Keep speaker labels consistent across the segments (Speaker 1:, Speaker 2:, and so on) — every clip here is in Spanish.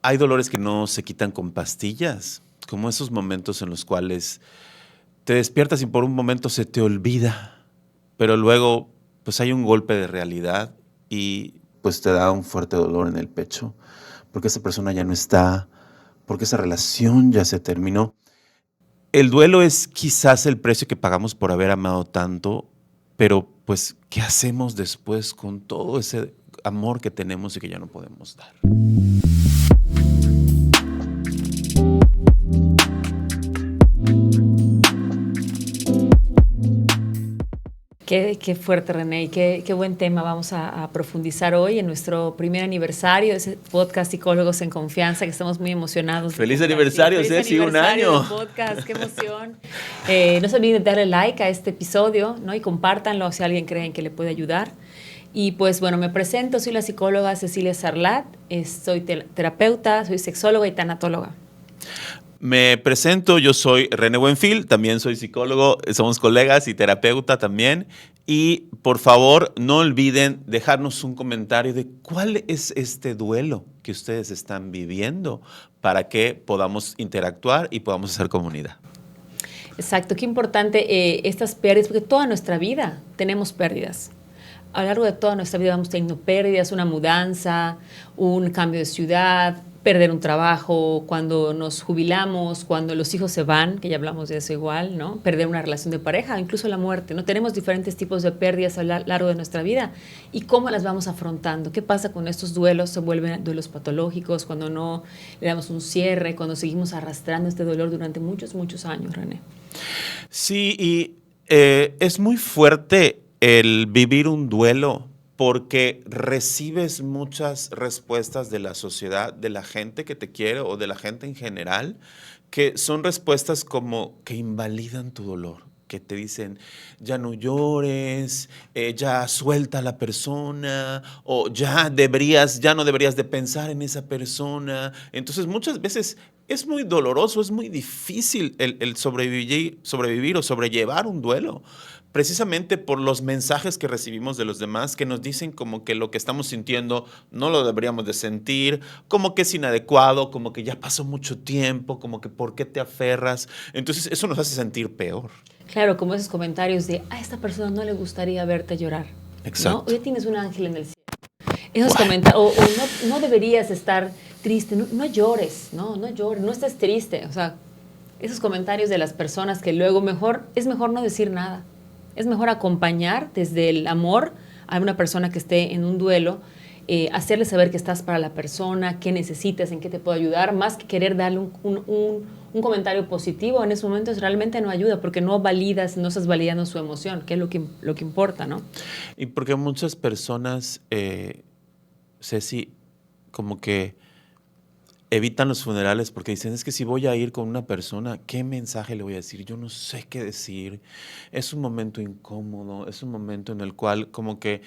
Speaker 1: hay dolores que no se quitan con pastillas, como esos momentos en los cuales te despiertas y por un momento se te olvida, pero luego pues hay un golpe de realidad y pues te da un fuerte dolor en el pecho, porque esa persona ya no está, porque esa relación ya se terminó. El duelo es quizás el precio que pagamos por haber amado tanto, pero pues, ¿qué hacemos después con todo ese amor que tenemos y que ya no podemos dar?
Speaker 2: Qué fuerte, René, y qué buen tema vamos a profundizar hoy en nuestro primer aniversario de ese podcast Psicólogos en Confianza, que estamos muy emocionados.
Speaker 1: ¡Feliz aniversario, Ceci! ¡Un año!
Speaker 2: Del podcast, ¡qué emoción! No se olviden de darle like a este episodio, ¿no? Y compártanlo si alguien creen que le puede ayudar. Y pues bueno, me presento, soy la psicóloga Cecilia Sarlat, soy terapeuta, soy sexóloga y tanatóloga.
Speaker 1: Me presento, yo soy René Buenfil, también soy psicólogo, somos colegas y terapeuta también. Y por favor, no olviden dejarnos un comentario de cuál es este duelo que ustedes están viviendo para que podamos interactuar y podamos hacer comunidad.
Speaker 2: Exacto, qué importante estas pérdidas, porque toda nuestra vida tenemos pérdidas. A lo largo de toda nuestra vida vamos teniendo pérdidas, una mudanza, un cambio de ciudad, perder un trabajo, cuando nos jubilamos, cuando los hijos se van, que ya hablamos de eso igual, ¿no? Perder una relación de pareja, incluso la muerte, ¿no? Tenemos diferentes tipos de pérdidas a lo largo de nuestra vida. ¿Y cómo las vamos afrontando? ¿Qué pasa con estos duelos? Se vuelven duelos patológicos, cuando no le damos un cierre, cuando seguimos arrastrando este dolor durante muchos, muchos años, René.
Speaker 1: Sí, y es muy fuerte el vivir un duelo porque recibes muchas respuestas de la sociedad, de la gente que te quiere o de la gente en general, que son respuestas como que invalidan tu dolor, que te dicen, ya no llores, ya suelta a la persona, o ya no deberías de pensar en esa persona. Entonces muchas veces es muy doloroso, es muy difícil el sobrevivir o sobrellevar un duelo, precisamente por los mensajes que recibimos de los demás que nos dicen como que lo que estamos sintiendo no lo deberíamos de sentir, como que es inadecuado, como que ya pasó mucho tiempo, como que ¿por qué te aferras? Entonces eso nos hace sentir peor.
Speaker 2: Claro, como esos comentarios de, a esta persona no le gustaría verte llorar.
Speaker 1: Exacto.
Speaker 2: ¿No? Hoy tienes un ángel en el cielo. Esos comentarios, o no deberías estar triste, no llores, no llores, no estés triste. O sea, esos comentarios de las personas que luego es mejor no decir nada. Es mejor acompañar desde el amor a una persona que esté en un duelo, hacerle saber que estás para la persona, qué necesitas, en qué te puedo ayudar, más que querer darle un comentario positivo en esos momentos realmente no ayuda, porque no estás validando su emoción, que es lo que importa, ¿no?
Speaker 1: Y porque muchas personas, Ceci, como que evitan los funerales porque dicen, es que si voy a ir con una persona, ¿qué mensaje le voy a decir? Yo no sé qué decir. Es un momento incómodo, es un momento en el cual como que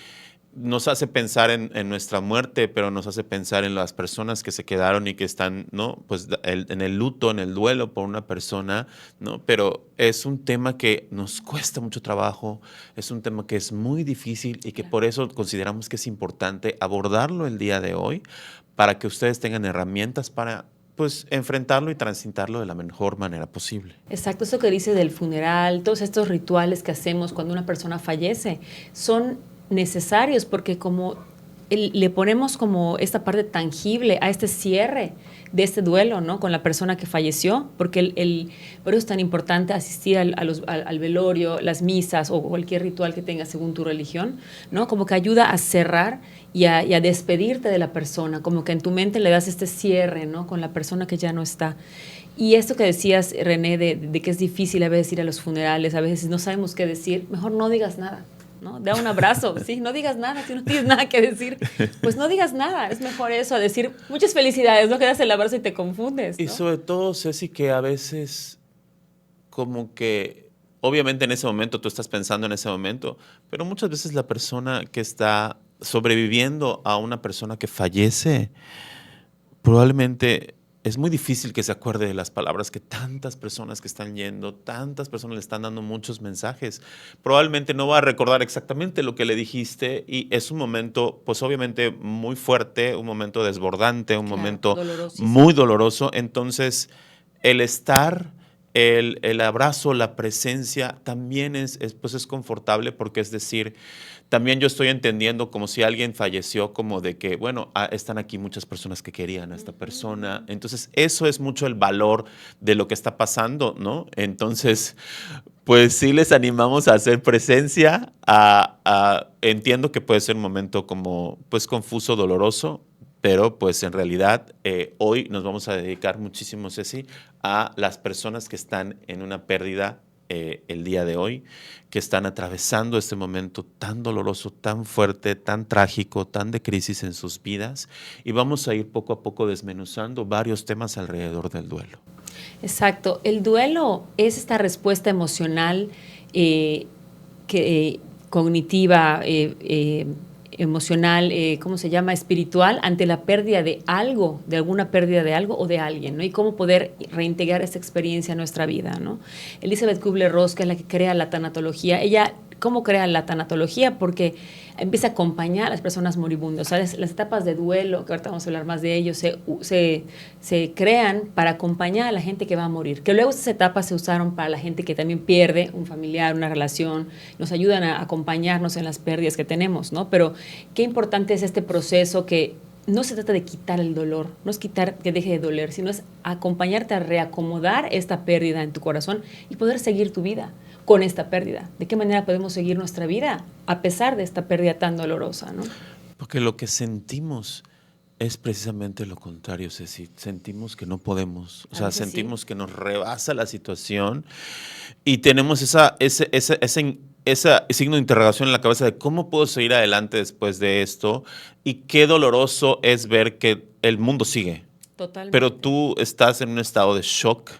Speaker 1: nos hace pensar en nuestra muerte, pero nos hace pensar en las personas que se quedaron y que están, ¿no? Pues en el luto, en el duelo por una persona, ¿no? Pero es un tema que nos cuesta mucho trabajo, es un tema que es muy difícil y que por eso consideramos que es importante abordarlo el día de hoy para que ustedes tengan herramientas para pues enfrentarlo y transitarlo de la mejor manera posible.
Speaker 2: Exacto, eso que dice del funeral, todos estos rituales que hacemos cuando una persona fallece, son necesarios porque como le ponemos como esta parte tangible a este cierre de este duelo, ¿no? Con la persona que falleció, porque por eso es tan importante asistir al velorio, las misas o cualquier ritual que tengas según tu religión, ¿no? Como que ayuda a cerrar y a despedirte de la persona, como que en tu mente le das este cierre, ¿no? Con la persona que ya no está. Y esto que decías, René, de que es difícil a veces ir a los funerales, a veces no sabemos qué decir, mejor no digas nada. ¿No? Da un abrazo, ¿sí? No digas nada, si no tienes nada que decir, pues no digas nada, es mejor eso, a decir muchas felicidades, no que das el abrazo y te confundes, ¿no?
Speaker 1: Y sobre todo, Ceci, que a veces como que, obviamente en ese momento tú estás pensando en ese momento, pero muchas veces la persona que está sobreviviendo a una persona que fallece, probablemente es muy difícil que se acuerde de las palabras que tantas personas que están yendo, tantas personas le están dando muchos mensajes. Probablemente no va a recordar exactamente lo que le dijiste y es un momento, pues obviamente muy fuerte, un momento desbordante, un
Speaker 2: Claro,
Speaker 1: momento muy
Speaker 2: dolorosísimo.
Speaker 1: doloroso. Entonces, el estar, el abrazo, la presencia también pues es confortable porque es decir, también yo estoy entendiendo como si alguien falleció, como de que, bueno, están aquí muchas personas que querían a esta persona. Entonces, eso es mucho el valor de lo que está pasando, ¿no? Entonces, pues sí les animamos a hacer presencia. Entiendo que puede ser un momento como, pues, confuso, doloroso, pero pues en realidad hoy nos vamos a dedicar muchísimo, Ceci, a las personas que están en una pérdida el día de hoy, que están atravesando este momento tan doloroso, tan fuerte, tan trágico, tan de crisis en sus vidas. Y vamos a ir poco a poco desmenuzando varios temas alrededor del duelo.
Speaker 2: Exacto. El duelo es esta respuesta emocional cognitiva, emocional, ¿cómo se llama? Espiritual, ante la pérdida de algo, de alguna pérdida de algo o de alguien, ¿no? Y cómo poder reintegrar esta experiencia en nuestra vida, ¿no? Elizabeth Kubler-Ross, que es la que crea la tanatología, ella, ¿cómo crea la tanatología? Porque empieza a acompañar a las personas moribundas. O sea, las etapas de duelo, que ahorita vamos a hablar más de ello, se crean para acompañar a la gente que va a morir. Que luego esas etapas se usaron para la gente que también pierde un familiar, una relación, nos ayudan a acompañarnos en las pérdidas que tenemos, ¿no? Pero qué importante es este proceso que no se trata de quitar el dolor, no es quitar que deje de doler, sino es acompañarte a reacomodar esta pérdida en tu corazón y poder seguir tu vida con esta pérdida. ¿De qué manera podemos seguir nuestra vida a pesar de esta pérdida tan dolorosa, ¿no?
Speaker 1: Porque lo que sentimos es precisamente lo contrario, Ceci. Sentimos que no podemos, o sea, sentimos que nos rebasa la situación y tenemos ese signo de interrogación en la cabeza de cómo puedo seguir adelante después de esto y qué doloroso es ver que el mundo sigue.
Speaker 2: Totalmente.
Speaker 1: Pero tú estás en un estado de shock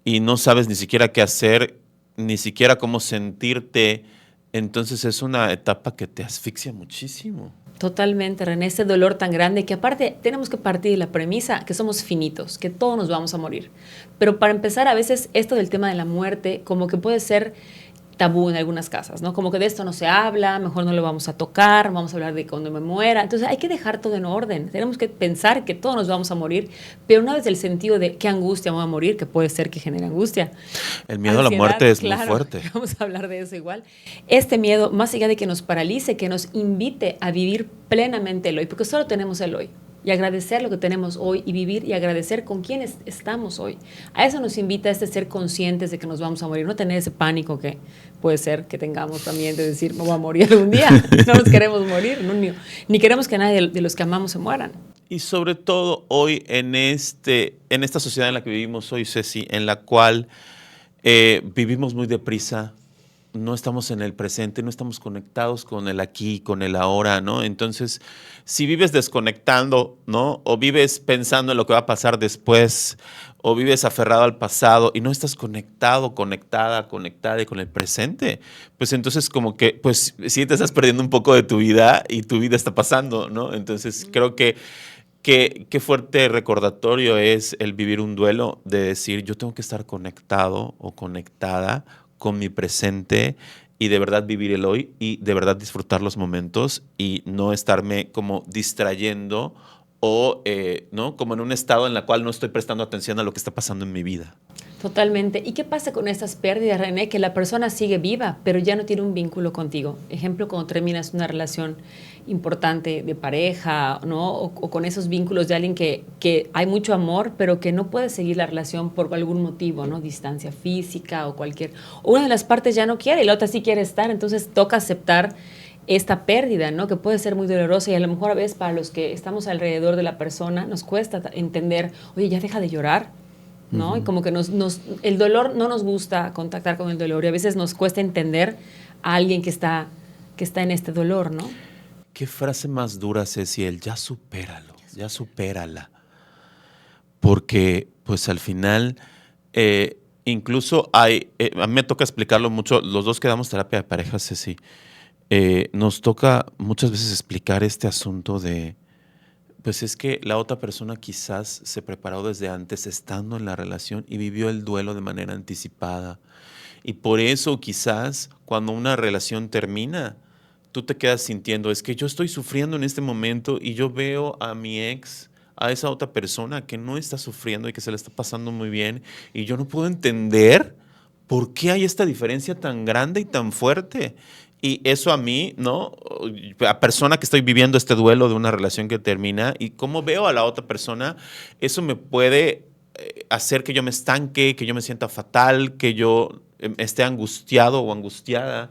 Speaker 1: y no sabes ni siquiera qué hacer, ni siquiera cómo sentirte. Entonces es una etapa que te asfixia muchísimo.
Speaker 2: Totalmente, René, ese dolor tan grande que aparte tenemos que partir de la premisa que somos finitos, que todos nos vamos a morir. Pero para empezar, a veces esto del tema de la muerte como que puede ser tabú en algunas casas, ¿no? Como que de esto no se habla, mejor no lo vamos a tocar, vamos a hablar de cuando me muera. Entonces hay que dejar todo en orden. Tenemos que pensar que todos nos vamos a morir, pero no desde el sentido de qué angustia me voy a morir, que puede ser que genere angustia.
Speaker 1: El miedo a la muerte es muy fuerte.
Speaker 2: Vamos a hablar de eso igual. Este miedo, más allá de que nos paralice, que nos invite a vivir plenamente el hoy, porque solo tenemos el hoy. Y agradecer lo que tenemos hoy y vivir y agradecer con quienes estamos hoy. A eso nos invita ser conscientes de que nos vamos a morir, no tener ese pánico que puede ser que tengamos también de decir, me voy a morir algún día. No nos queremos morir, no, ni queremos que nadie de los que amamos se mueran.
Speaker 1: Y sobre todo hoy en esta sociedad en la que vivimos hoy, Ceci, en la cual vivimos muy deprisa, no estamos en el presente, no estamos conectados con el aquí, con el ahora, ¿no? Entonces, si vives desconectando, ¿no? O vives pensando en lo que va a pasar después, o vives aferrado al pasado y no estás conectado, conectada con el presente, pues entonces como que, pues sí te estás perdiendo un poco de tu vida y tu vida está pasando, ¿no? Entonces, creo que qué fuerte recordatorio es el vivir un duelo de decir, yo tengo que estar conectado o conectada con mi presente y de verdad vivir el hoy y de verdad disfrutar los momentos y no estarme como distrayendo o ¿no? Como en un estado en el cual no estoy prestando atención a lo que está pasando en mi vida.
Speaker 2: Totalmente. ¿Y qué pasa con estas pérdidas, René? Que la persona sigue viva, pero ya no tiene un vínculo contigo. Ejemplo, cuando terminas una relación importante de pareja, ¿no? O con esos vínculos de alguien que hay mucho amor, pero que no puede seguir la relación por algún motivo, ¿no? Distancia física o cualquier... O una de las partes ya no quiere y la otra sí quiere estar, entonces toca aceptar esta pérdida, ¿no? Que puede ser muy dolorosa y a lo mejor a veces para los que estamos alrededor de la persona nos cuesta entender, oye, ya deja de llorar, ¿no? Uh-huh. Y como que el dolor no nos gusta contactar con el dolor y a veces nos cuesta entender a alguien que está en este dolor, ¿no?
Speaker 1: ¿Qué frase más dura, Ceci? El ya supéralo, ya supérala. Porque, pues al final, incluso a mí me toca explicarlo mucho, los dos que damos terapia de pareja, Ceci, nos toca muchas veces explicar este asunto de, Pues es que la otra persona quizás se preparó desde antes estando en la relación y vivió el duelo de manera anticipada. Y por eso quizás cuando una relación termina, tú te quedas sintiendo, es que yo estoy sufriendo en este momento y yo veo a mi ex, a esa otra persona que no está sufriendo y que se le está pasando muy bien y yo no puedo entender por qué hay esta diferencia tan grande y tan fuerte. Y eso a mí, ¿no? A persona que estoy viviendo este duelo de una relación que termina y cómo veo a la otra persona, eso me puede hacer que yo me estanque, que yo me sienta fatal, que yo esté angustiado o angustiada.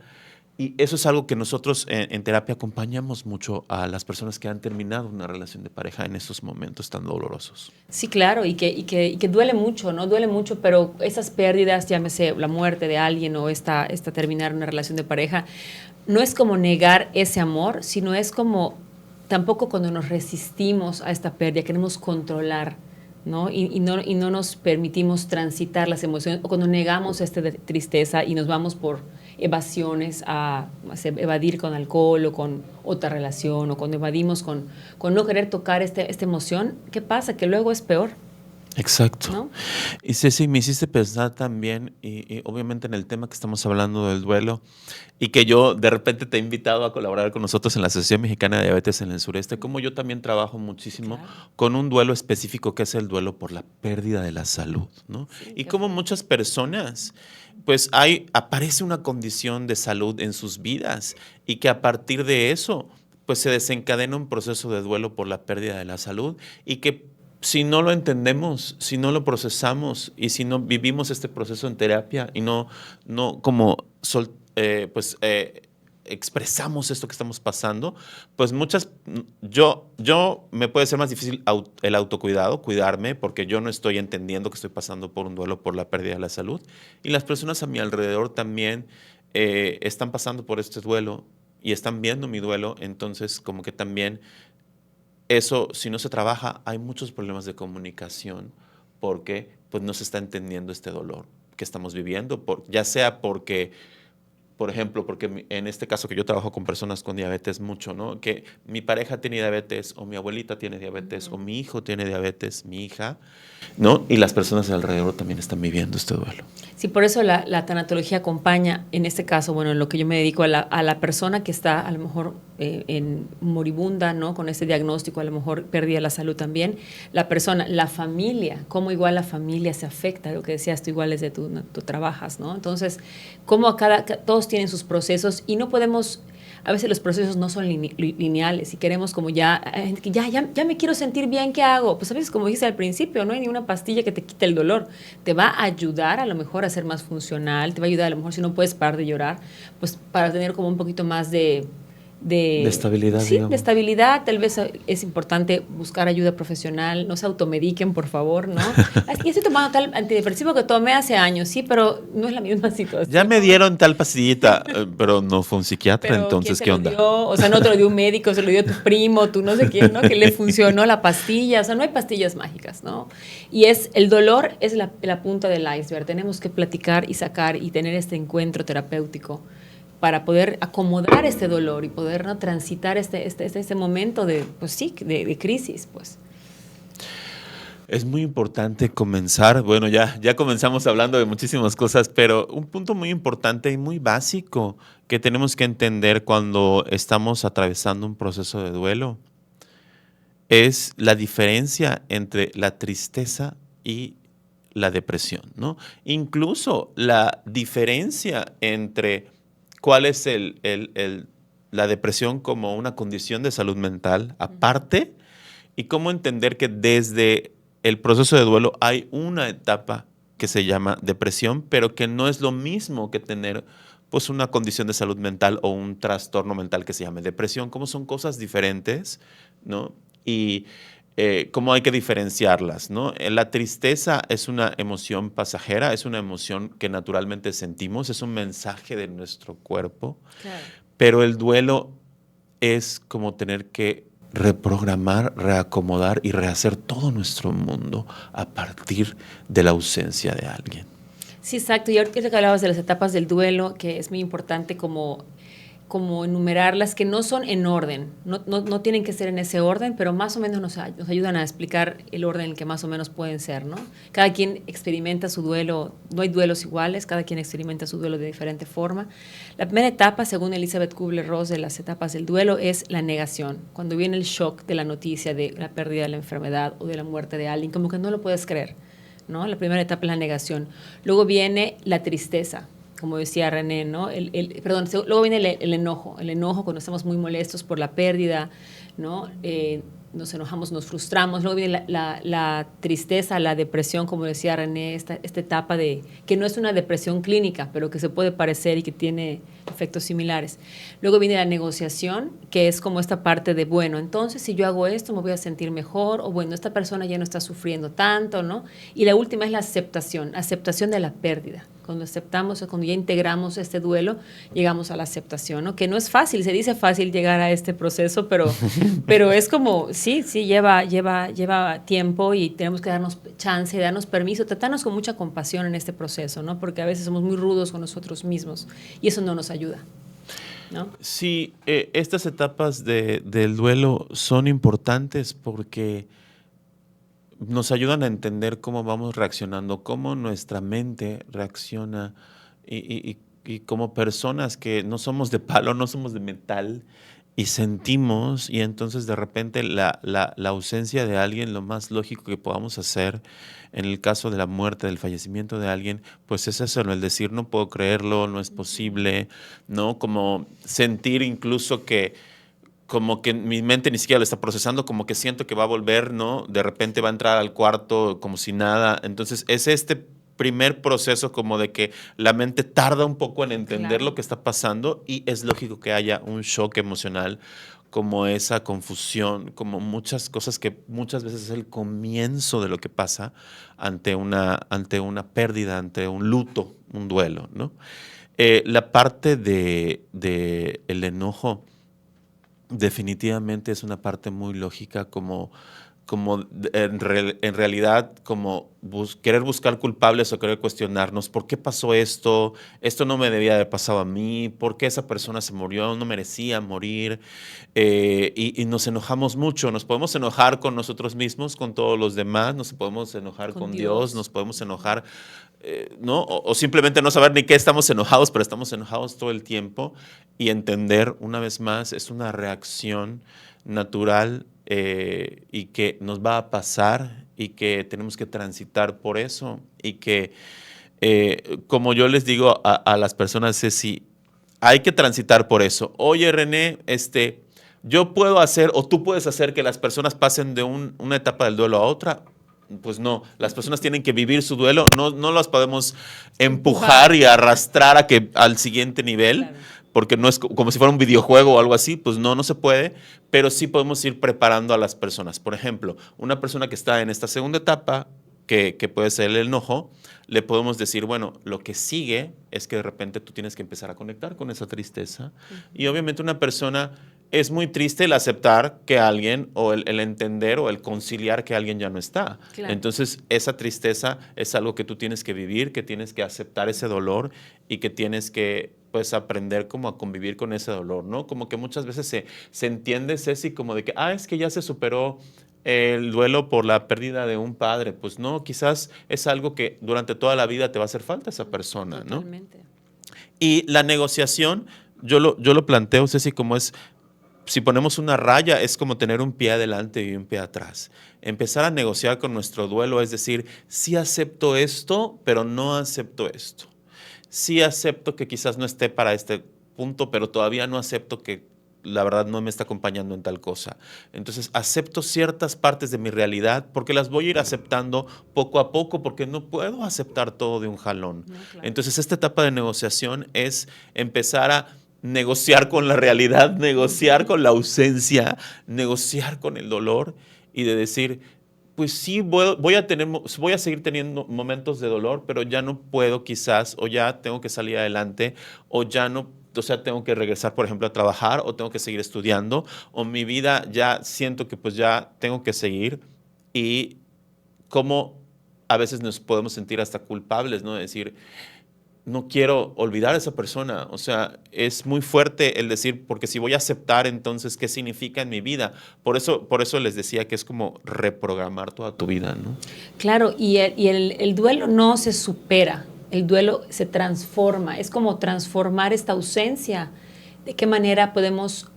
Speaker 1: Y eso es algo que nosotros en terapia acompañamos mucho a las personas que han terminado una relación de pareja en esos momentos tan dolorosos.
Speaker 2: Sí, claro, y que duele mucho, ¿no? Duele mucho, pero esas pérdidas, llámese la muerte de alguien o esta terminar una relación de pareja, no es como negar ese amor, sino es como tampoco cuando nos resistimos a esta pérdida, queremos controlar, ¿no? Y no nos permitimos transitar las emociones, o cuando negamos esta tristeza y nos vamos por evasiones a evadir con alcohol o con otra relación, o cuando evadimos con no querer tocar esta emoción, ¿qué pasa? Que luego es peor.
Speaker 1: Exacto.
Speaker 2: ¿No?
Speaker 1: Y Ceci, me hiciste pensar también, y obviamente en el tema que estamos hablando del duelo, y que yo de repente te he invitado a colaborar con nosotros en la Asociación Mexicana de Diabetes en el Sureste, como yo también trabajo muchísimo con un duelo específico que es el duelo por la pérdida de la salud, ¿no?
Speaker 2: Sí,
Speaker 1: Y como muchas personas, pues aparece una condición de salud en sus vidas y que a partir de eso, pues se desencadena un proceso de duelo por la pérdida de la salud y que si no lo entendemos, si no lo procesamos y si no vivimos este proceso en terapia y no como expresamos esto que estamos pasando, pues yo me puede ser más difícil el autocuidado, cuidarme, porque yo no estoy entendiendo que estoy pasando por un duelo por la pérdida de la salud. Y las personas a mi alrededor también están pasando por este duelo y están viendo mi duelo, entonces como que también eso, si no se trabaja, hay muchos problemas de comunicación porque pues, no se está entendiendo este dolor que estamos viviendo, ya sea porque, por ejemplo, porque en este caso que yo trabajo con personas con diabetes mucho, ¿no? Que mi pareja tiene diabetes o mi abuelita tiene diabetes o mi hijo tiene diabetes, mi hija, ¿no? Y las personas alrededor también están viviendo este duelo.
Speaker 2: Sí, por eso la tanatología acompaña, en este caso, bueno, en lo que yo me dedico, a la persona que está a lo mejor en moribunda, ¿no? Con ese diagnóstico, a lo mejor pérdida de la salud también. La persona, la familia, cómo igual la familia se afecta, lo que decías tú igual desde tú trabajas, ¿no? Entonces, cómo todos tienen sus procesos y no podemos. A veces los procesos no son lineales y queremos como ya me quiero sentir bien, ¿qué hago? Pues a veces, como dije al principio, no hay ni una pastilla que te quite el dolor. Te va a ayudar a lo mejor a ser más funcional, te va a ayudar a lo mejor si no puedes parar de llorar, pues para tener como un poquito más de
Speaker 1: estabilidad,
Speaker 2: sí,
Speaker 1: digamos.
Speaker 2: de estabilidad. Tal vez es importante buscar ayuda profesional, no se automediquen, por favor, ¿no? Yo estoy tomando tal antidepresivo que tomé hace años, sí, pero no es la misma situación.
Speaker 1: Ya me dieron tal pastillita, pero no fue un psiquiatra,
Speaker 2: pero
Speaker 1: entonces,
Speaker 2: ¿quién
Speaker 1: ¿qué
Speaker 2: te lo
Speaker 1: onda?
Speaker 2: dio? O sea, no te lo dio un médico, se lo dio tu primo, tú no sé quién, ¿no? Que le funcionó la pastilla. O sea, no hay pastillas mágicas, ¿no? Y el dolor es la punta del iceberg. Tenemos que platicar y sacar y tener este encuentro terapéutico para poder acomodar este dolor y poder, ¿no? Transitar este momento de crisis, pues.
Speaker 1: Es muy importante comenzar, bueno, ya comenzamos hablando de muchísimas cosas, pero un punto muy importante y muy básico que tenemos que entender cuando estamos atravesando un proceso de duelo es la diferencia entre la tristeza y la depresión, ¿no? Incluso la diferencia entre cuál es la depresión como una condición de salud mental aparte y cómo entender que desde el proceso de duelo hay una etapa que se llama depresión, pero que no es lo mismo que tener pues una condición de salud mental o un trastorno mental que se llame depresión, como son cosas diferentes, ¿no? Y cómo hay que diferenciarlas, ¿no? La tristeza es una emoción pasajera, es una emoción que naturalmente sentimos, es un mensaje de nuestro cuerpo,
Speaker 2: Claro.
Speaker 1: pero el duelo es como tener que reprogramar, reacomodar y rehacer todo nuestro mundo a partir de la ausencia de alguien.
Speaker 2: Sí, exacto. Y ahorita que hablabas de las etapas del duelo, que es muy importante como como enumerar las que no son en orden. No tienen que ser en ese orden, pero más o menos nos ayudan a explicar el orden en el que más o menos pueden ser, ¿no? Cada quien experimenta su duelo, no hay duelos iguales, cada quien experimenta su duelo de diferente forma. La primera etapa, según Elizabeth Kubler-Ross, de las etapas del duelo es la negación. Cuando viene el shock de la noticia de la pérdida de la enfermedad o de la muerte de alguien, como que no lo puedes creer, ¿no? La primera etapa es la negación. Luego viene la tristeza, como decía René, ¿no? Luego viene el enojo cuando estamos muy molestos por la pérdida, ¿no? Nos enojamos, nos frustramos. Luego viene la tristeza, la depresión, como decía René, esta etapa que no es una depresión clínica, pero que se puede parecer y que tiene efectos similares. Luego viene la negociación, que es como esta parte de, bueno, entonces si yo hago esto me voy a sentir mejor, o bueno, esta persona ya no está sufriendo tanto, ¿no? Y la última es la aceptación de la pérdida. Cuando aceptamos, cuando ya integramos este duelo, llegamos a la aceptación, ¿no? Que no es fácil, se dice fácil llegar a este proceso, pero es como, sí, lleva tiempo y tenemos que darnos chance, darnos permiso, tratarnos con mucha compasión en este proceso, ¿no? Porque a veces somos muy rudos con nosotros mismos y eso no nos ayuda, ¿no?
Speaker 1: Sí, estas etapas del duelo son importantes porque nos ayudan a entender cómo vamos reaccionando, cómo nuestra mente reacciona y como personas que no somos de palo, no somos de metal y sentimos y entonces de repente la ausencia de alguien, lo más lógico que podamos hacer en el caso de la muerte, del fallecimiento de alguien, pues es eso, ¿no? El decir no puedo creerlo, no es posible, ¿no? Como sentir incluso que como que mi mente ni siquiera lo está procesando, como que siento que va a volver, ¿no? De repente va a entrar al cuarto como si nada. Entonces, es este primer proceso como de que la mente tarda un poco en entender
Speaker 2: Claro.
Speaker 1: lo que está pasando y es lógico que haya un shock emocional como esa confusión, como muchas cosas que muchas veces es el comienzo de lo que pasa ante una pérdida, ante un luto, un duelo, ¿no? La parte de el enojo definitivamente es una parte muy lógica, como en realidad, como querer buscar culpables o querer cuestionarnos, ¿por qué pasó esto? Esto no me debía haber pasado a mí, ¿por qué esa persona se murió? No merecía morir. Y nos enojamos mucho, nos podemos enojar con nosotros mismos, con todos los demás, nos podemos enojar
Speaker 2: Con
Speaker 1: con Dios, nos
Speaker 2: Dios.
Speaker 1: podemos enojar, ¿no? O simplemente no saber ni qué estamos enojados, pero estamos enojados todo el tiempo y entender, una vez más, es una reacción natural y que nos va a pasar y que tenemos que transitar por eso y que, como yo les digo a las personas, es si hay que transitar por eso. Oye, René, yo puedo hacer o tú puedes hacer que las personas pasen de una etapa del duelo a otra. Pues no, las personas tienen que vivir su duelo, no las podemos empujar y arrastrar al siguiente nivel,
Speaker 2: Claro.
Speaker 1: porque no es como si fuera un videojuego o algo así, pues no se puede, pero sí podemos ir preparando a las personas. Por ejemplo, una persona que está en esta segunda etapa, que puede ser el enojo, le podemos decir, bueno, lo que sigue es que de repente tú tienes que empezar a conectar con esa tristeza. Y obviamente una persona es muy triste el aceptar que alguien, o el entender o el conciliar que alguien ya no está.
Speaker 2: Claro.
Speaker 1: Entonces, esa tristeza es algo que tú tienes que vivir, que tienes que aceptar ese dolor y que tienes que, pues, aprender como a convivir con ese dolor, ¿no? Como que muchas veces se entiende, Ceci, como de que, es que ya se superó el duelo por la pérdida de un padre. Pues no, quizás es algo que durante toda la vida te va a hacer falta esa persona, ¿no?
Speaker 2: Totalmente.
Speaker 1: Y la negociación, yo lo planteo, Ceci, como es, si ponemos una raya, es como tener un pie adelante y un pie atrás. Empezar a negociar con nuestro duelo, es decir, sí acepto esto, pero no acepto esto. Sí acepto que quizás no esté para este punto, pero todavía no acepto que la verdad no me está acompañando en tal cosa. Entonces acepto ciertas partes de mi realidad porque las voy a ir aceptando poco a poco porque no puedo aceptar todo de un jalón.
Speaker 2: No, claro.
Speaker 1: Entonces esta etapa de negociación es empezar a negociar con la realidad, negociar con la ausencia, negociar con el dolor y de decir, pues sí, voy a seguir teniendo momentos de dolor, pero ya no puedo quizás, o ya tengo que salir adelante, o ya no, o sea, tengo que regresar, por ejemplo, a trabajar, o tengo que seguir estudiando, o mi vida ya siento que pues ya tengo que seguir, y cómo a veces nos podemos sentir hasta culpables, ¿no? De decir, no quiero olvidar a esa persona. O sea, es muy fuerte el decir, porque si voy a aceptar, entonces, ¿qué significa en mi vida? Por eso les decía que es como reprogramar toda tu vida, ¿no?
Speaker 2: Claro, el duelo no se supera, el duelo se transforma, es como transformar esta ausencia. ¿De qué manera podemos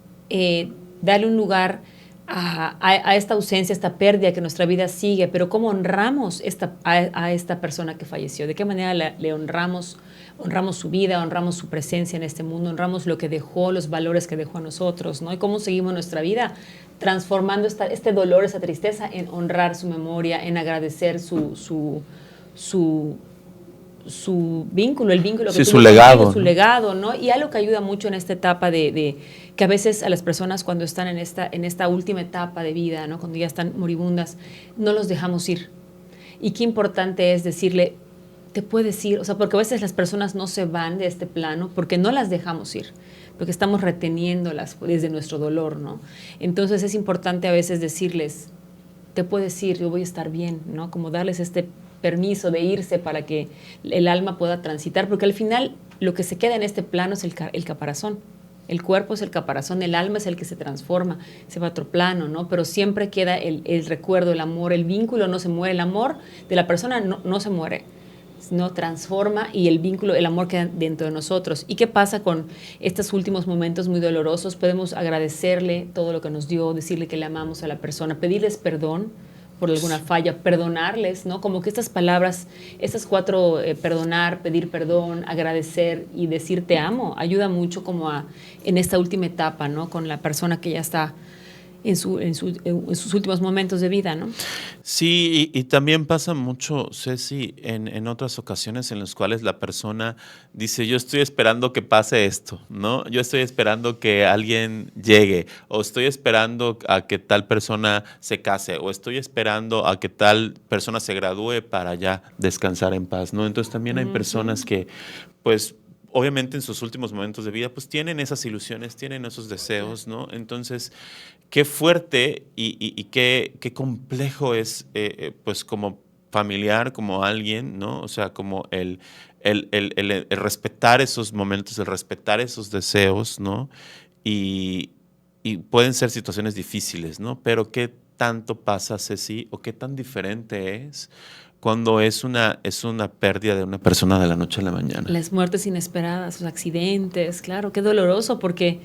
Speaker 2: darle un lugar a esta ausencia, a esta pérdida que nuestra vida sigue? Pero ¿cómo honramos a esta persona que falleció? ¿De qué manera le honramos? Honramos su vida, honramos su presencia en este mundo, honramos lo que dejó, los valores que dejó a nosotros, ¿no? Y cómo seguimos nuestra vida transformando este dolor, esa tristeza en honrar su memoria, en agradecer su vínculo, el vínculo que
Speaker 1: Sí,
Speaker 2: tuvo
Speaker 1: su legado,
Speaker 2: contigo, su
Speaker 1: ¿no?
Speaker 2: legado, ¿no? Y algo que ayuda mucho en esta etapa de que a veces a las personas cuando están en esta última etapa de vida, ¿no? Cuando ya están moribundas, no los dejamos ir. Y qué importante es decirle, te puedes ir, o sea, porque a veces las personas no se van de este plano porque no las dejamos ir, porque estamos reteniéndolas desde nuestro dolor, ¿no? Entonces es importante a veces decirles, te puedes ir, yo voy a estar bien, ¿no? Como darles este permiso de irse para que el alma pueda transitar, porque al final lo que se queda en este plano es el caparazón. El cuerpo es el caparazón, el alma es el que se transforma, se va a otro plano, ¿no? Pero siempre queda el recuerdo, el amor, el vínculo no se muere, el amor de la persona no se muere, no transforma y el vínculo, el amor queda dentro de nosotros. ¿Y qué pasa con estos últimos momentos muy dolorosos? Podemos agradecerle todo lo que nos dio, decirle que le amamos a la persona, pedirles perdón por alguna falla, perdonarles, ¿no? Como que estas palabras, estas cuatro, perdonar, pedir perdón, agradecer y decir te amo, ayuda mucho como en esta última etapa, ¿no? Con la persona que ya está en sus últimos momentos de vida, ¿no?
Speaker 1: Sí, y también pasa mucho, Ceci, en otras ocasiones en las cuales la persona dice, yo estoy esperando que pase esto, ¿no? Yo estoy esperando que alguien llegue, o estoy esperando a que tal persona se case, o estoy esperando a que tal persona se gradúe para ya descansar en paz, ¿no? Entonces también hay personas que, pues, obviamente en sus últimos momentos de vida, pues tienen esas ilusiones, tienen esos deseos, ¿no? Entonces, qué fuerte y qué complejo es, pues como familiar, como alguien, ¿no? O sea, como el respetar esos momentos, el respetar esos deseos, ¿no? Y, y pueden ser situaciones difíciles, ¿no? Pero qué tanto pasa, Ceci, o qué tan diferente es cuando es una pérdida de una persona de la noche a la mañana.
Speaker 2: Las muertes inesperadas, los accidentes, claro, qué doloroso porque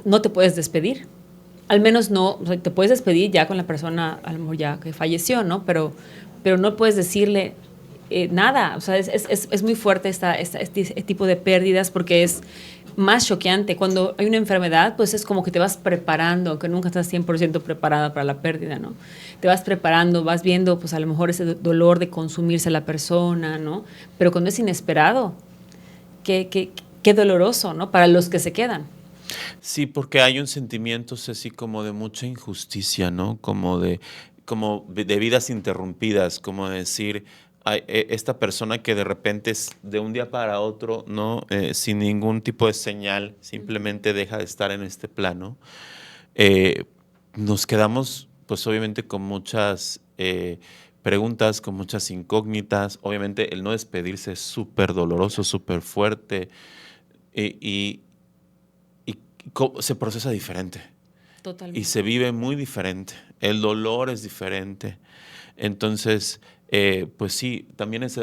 Speaker 2: no te puedes despedir. Al menos no, o sea, te puedes despedir ya con la persona, a lo mejor ya que falleció, ¿no? Pero no puedes decirle nada. O sea, es muy fuerte este tipo de pérdidas porque es más choqueante. Cuando hay una enfermedad, pues es como que te vas preparando, aunque nunca estás 100% preparada para la pérdida, ¿no? Te vas preparando, vas viendo, pues a lo mejor ese dolor de consumirse a la persona, ¿no? Pero cuando es inesperado, qué doloroso, ¿no? Para los que se quedan.
Speaker 1: Sí, porque hay un sentimiento, Ceci, como de mucha injusticia, ¿no? Como de vidas interrumpidas, como decir, ay, esta persona que de repente es de un día para otro, ¿no? Sin ningún tipo de señal, simplemente deja de estar en este plano. eh, Nos quedamos, pues obviamente, con muchas preguntas, con muchas incógnitas. Obviamente, el no despedirse es súper doloroso, súper fuerte. Y, y se procesa diferente y se
Speaker 2: Totalmente.
Speaker 1: vive muy diferente. El dolor es diferente. Entonces, pues sí, también es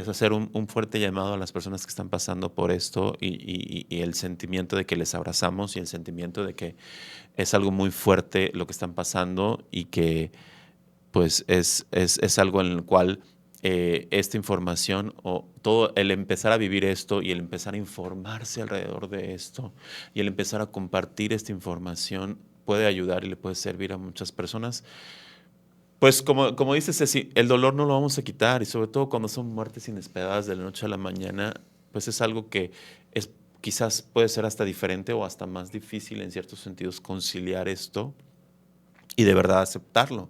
Speaker 1: hacer un fuerte llamado a las personas que están pasando por esto y el sentimiento de que les abrazamos y el sentimiento de que es algo muy fuerte lo que están pasando y que pues es algo en el cual esta información o todo el empezar a vivir esto y el empezar a informarse alrededor de esto y el empezar a compartir esta información puede ayudar y le puede servir a muchas personas. Pues como dices, Ceci, el dolor no lo vamos a quitar y sobre todo cuando son muertes inesperadas de la noche a la mañana, pues es algo que es, quizás puede ser hasta diferente o hasta más difícil en ciertos sentidos conciliar esto y de verdad aceptarlo,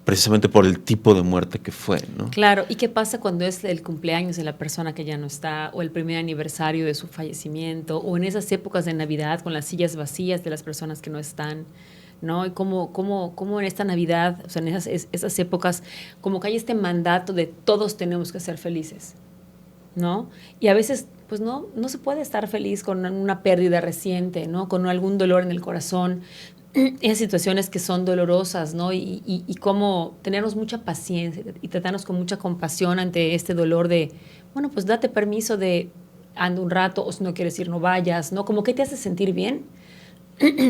Speaker 1: precisamente por el tipo de muerte que fue, ¿no?
Speaker 2: Claro, ¿y qué pasa cuando es el cumpleaños de la persona que ya no está o el primer aniversario de su fallecimiento o en esas épocas de Navidad con las sillas vacías de las personas que no están? ¿No? Y cómo en esta Navidad, o sea, en esas épocas, como que hay este mandato de todos tenemos que ser felices, ¿no? Y a veces pues no se puede estar feliz con una pérdida reciente, ¿no? Con algún dolor en el corazón, esas situaciones que son dolorosas, ¿no? Y cómo tenernos mucha paciencia y tratarnos con mucha compasión ante este dolor de, bueno, pues date permiso de anda un rato, o si no quieres ir, no vayas, ¿no? Como, ¿qué te hace sentir bien?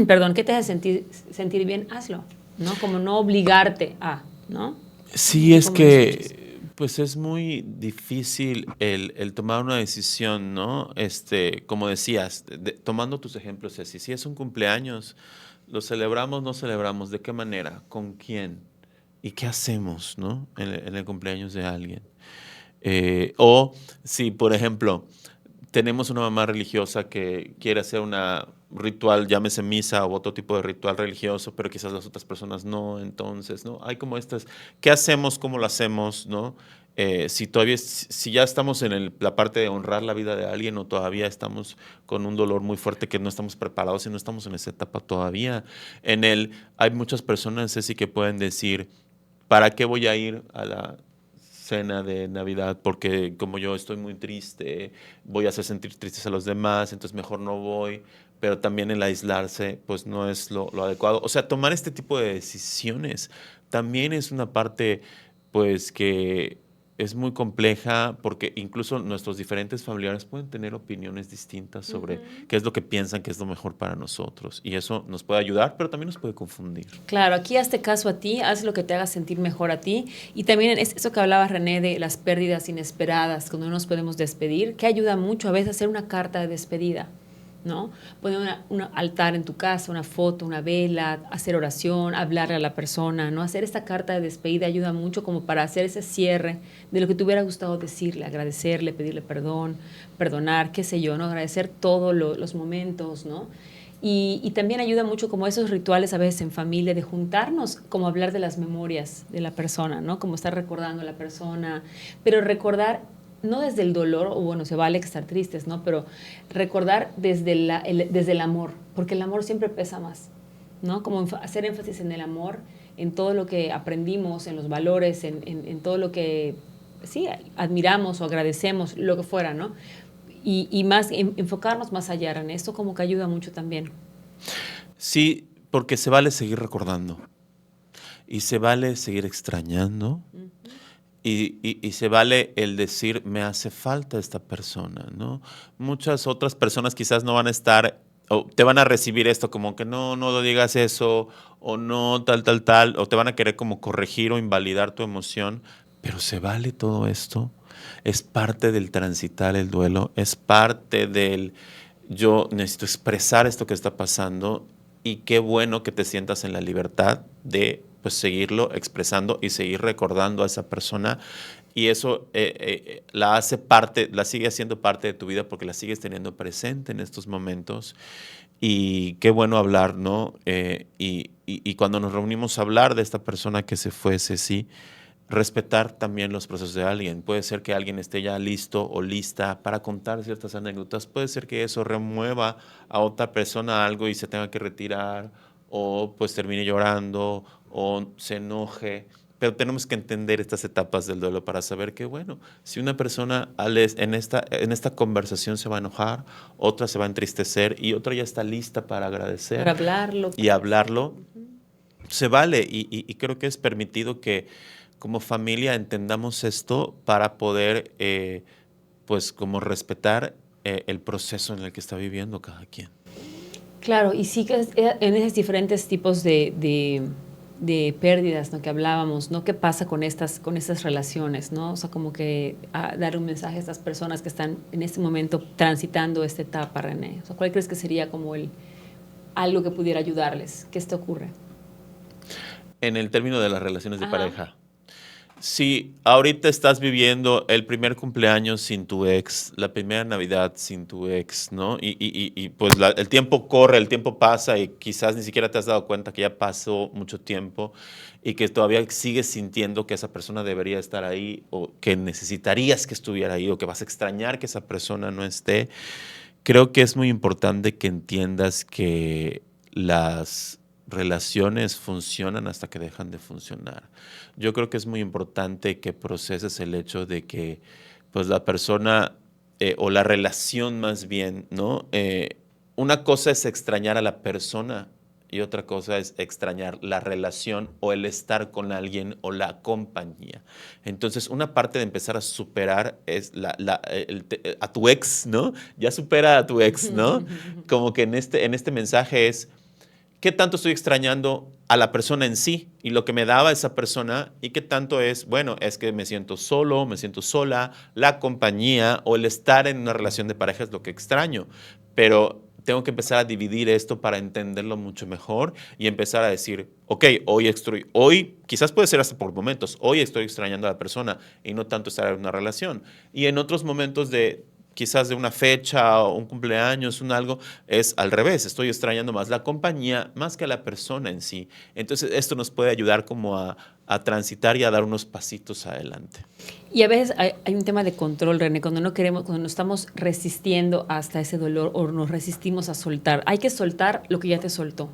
Speaker 2: Perdón, ¿qué te hace sentir bien? Hazlo, ¿no? Como no obligarte a, ¿no?
Speaker 1: Sí, es
Speaker 2: ¿Cómo lo escuchas?
Speaker 1: que pues es muy difícil el tomar una decisión, ¿no? Como decías, tomando tus ejemplos, Ceci, si es un cumpleaños, ¿lo celebramos, no celebramos? ¿De qué manera? ¿Con quién? ¿Y qué hacemos, ¿no? En el cumpleaños de alguien. O si, por ejemplo, tenemos una mamá religiosa que quiere hacer una ritual, llámese misa o otro tipo de ritual religioso, pero quizás las otras personas no, entonces, ¿no? Hay como estas, ¿qué hacemos? ¿Cómo lo hacemos? ¿No? Si ya estamos en la parte de honrar la vida de alguien o todavía estamos con un dolor muy fuerte que no estamos preparados y no estamos en esa etapa todavía. Hay muchas personas, Ceci, que pueden decir, ¿para qué voy a ir a la cena de Navidad? Porque como yo estoy muy triste, voy a hacer sentir tristes a los demás, entonces mejor no voy. Pero también el aislarse, pues no es lo adecuado. O sea, tomar este tipo de decisiones también es una parte, pues, que es muy compleja porque incluso nuestros diferentes familiares pueden tener opiniones distintas sobre
Speaker 2: Ujú.
Speaker 1: qué es lo que piensan que es lo mejor para nosotros. Y eso nos puede ayudar, pero también nos puede confundir.
Speaker 2: Claro, aquí hazte caso a ti, haz lo que te haga sentir mejor a ti. Y también es eso que hablaba René de las pérdidas inesperadas, cuando no nos podemos despedir, que ayuda mucho a veces hacer una carta de despedida, ¿no? Poner un altar en tu casa, una foto, una vela, hacer oración, hablarle a la persona, ¿no? Hacer esta carta de despedida ayuda mucho como para hacer ese cierre de lo que te hubiera gustado decirle, agradecerle, pedirle perdón, perdonar, qué sé yo, ¿no? Agradecer todos los momentos, ¿no? Y también ayuda mucho como esos rituales a veces en familia de juntarnos, como hablar de las memorias de la persona, ¿no? Como estar recordando a la persona, pero recordar no desde el dolor, o bueno, se vale estar tristes, ¿no? Pero recordar desde el amor, porque el amor siempre pesa más, ¿no? Como hacer énfasis en el amor, en todo lo que aprendimos, en los valores, en todo lo que, sí, admiramos o agradecemos, lo que fuera, ¿no? Y más enfocarnos más allá en esto como que ayuda mucho también.
Speaker 1: Sí, porque se vale seguir recordando y se vale seguir extrañando
Speaker 2: Ujú.
Speaker 1: y se vale el decir, me hace falta esta persona, ¿no? Muchas otras personas quizás no van a estar o te van a recibir esto como que no lo digas eso o no tal, o te van a querer como corregir o invalidar tu emoción, pero se vale todo esto. Es parte del transitar el duelo, es parte del yo necesito expresar esto que está pasando y qué bueno que te sientas en la libertad de pues seguirlo expresando y seguir recordando a esa persona y eso la hace parte, la sigue haciendo parte de tu vida porque la sigues teniendo presente en estos momentos y qué bueno hablar, ¿no? Y cuando nos reunimos a hablar de esta persona que se fue, Ceci, respetar también los procesos de alguien. Puede ser que alguien esté ya listo o lista para contar ciertas anécdotas. Puede ser que eso remueva a otra persona algo y se tenga que retirar o pues termine llorando o se enoje. Pero tenemos que entender estas etapas del duelo para saber que, bueno, si una persona en esta conversación se va a enojar, otra se va a entristecer y otra ya está lista para agradecer
Speaker 2: Para hablarlo,
Speaker 1: y
Speaker 2: para decir.
Speaker 1: hablarlo,
Speaker 2: Ujú.
Speaker 1: se vale y creo que es permitido que como familia entendamos esto para poder, pues, como respetar el proceso en el que está viviendo cada quien.
Speaker 2: Claro, y sí que en esos diferentes tipos de pérdidas, ¿no? Que hablábamos, ¿no? ¿Qué pasa con estas relaciones, ¿no? O sea, como que dar un mensaje a estas personas que están en este momento transitando esta etapa, René. O sea, ¿cuál crees que sería como algo que pudiera ayudarles? ¿Qué te ocurre?
Speaker 1: En el término de las relaciones de
Speaker 2: Ajá.
Speaker 1: pareja, si ahorita estás viviendo el primer cumpleaños sin tu ex, la primera Navidad sin tu ex, ¿no? Pues el tiempo corre, el tiempo pasa y quizás ni siquiera te has dado cuenta que ya pasó mucho tiempo y que todavía sigues sintiendo que esa persona debería estar ahí o que necesitarías que estuviera ahí o que vas a extrañar que esa persona no esté. Creo que es muy importante que entiendas que las relaciones funcionan hasta que dejan de funcionar. Yo creo que es muy importante que proceses el hecho de que pues la persona o la relación más bien, ¿no? Una cosa es extrañar a la persona y otra cosa es extrañar la relación o el estar con alguien o la compañía. Entonces, una parte de empezar a superar es a tu ex, ¿no? Ya supera a tu ex, ¿no? Como que en este mensaje es, ¿qué tanto estoy extrañando a la persona en sí y lo que me daba esa persona? ¿Y qué tanto es, bueno, es que me siento solo, me siento sola, la compañía o el estar en una relación de pareja es lo que extraño? Pero tengo que empezar a dividir esto para entenderlo mucho mejor y empezar a decir, ok, hoy quizás puede ser hasta por momentos, hoy estoy extrañando a la persona y no tanto estar en una relación. Y en otros momentos quizás de una fecha o un cumpleaños, un algo, es al revés, estoy extrañando más la compañía más que a la persona en sí. Entonces esto nos puede ayudar como a transitar y a dar unos pasitos adelante.
Speaker 2: Y a veces hay un tema de control, René, cuando no queremos, cuando nos estamos resistiendo hasta ese dolor o nos resistimos a soltar. Hay que soltar lo que ya te soltó,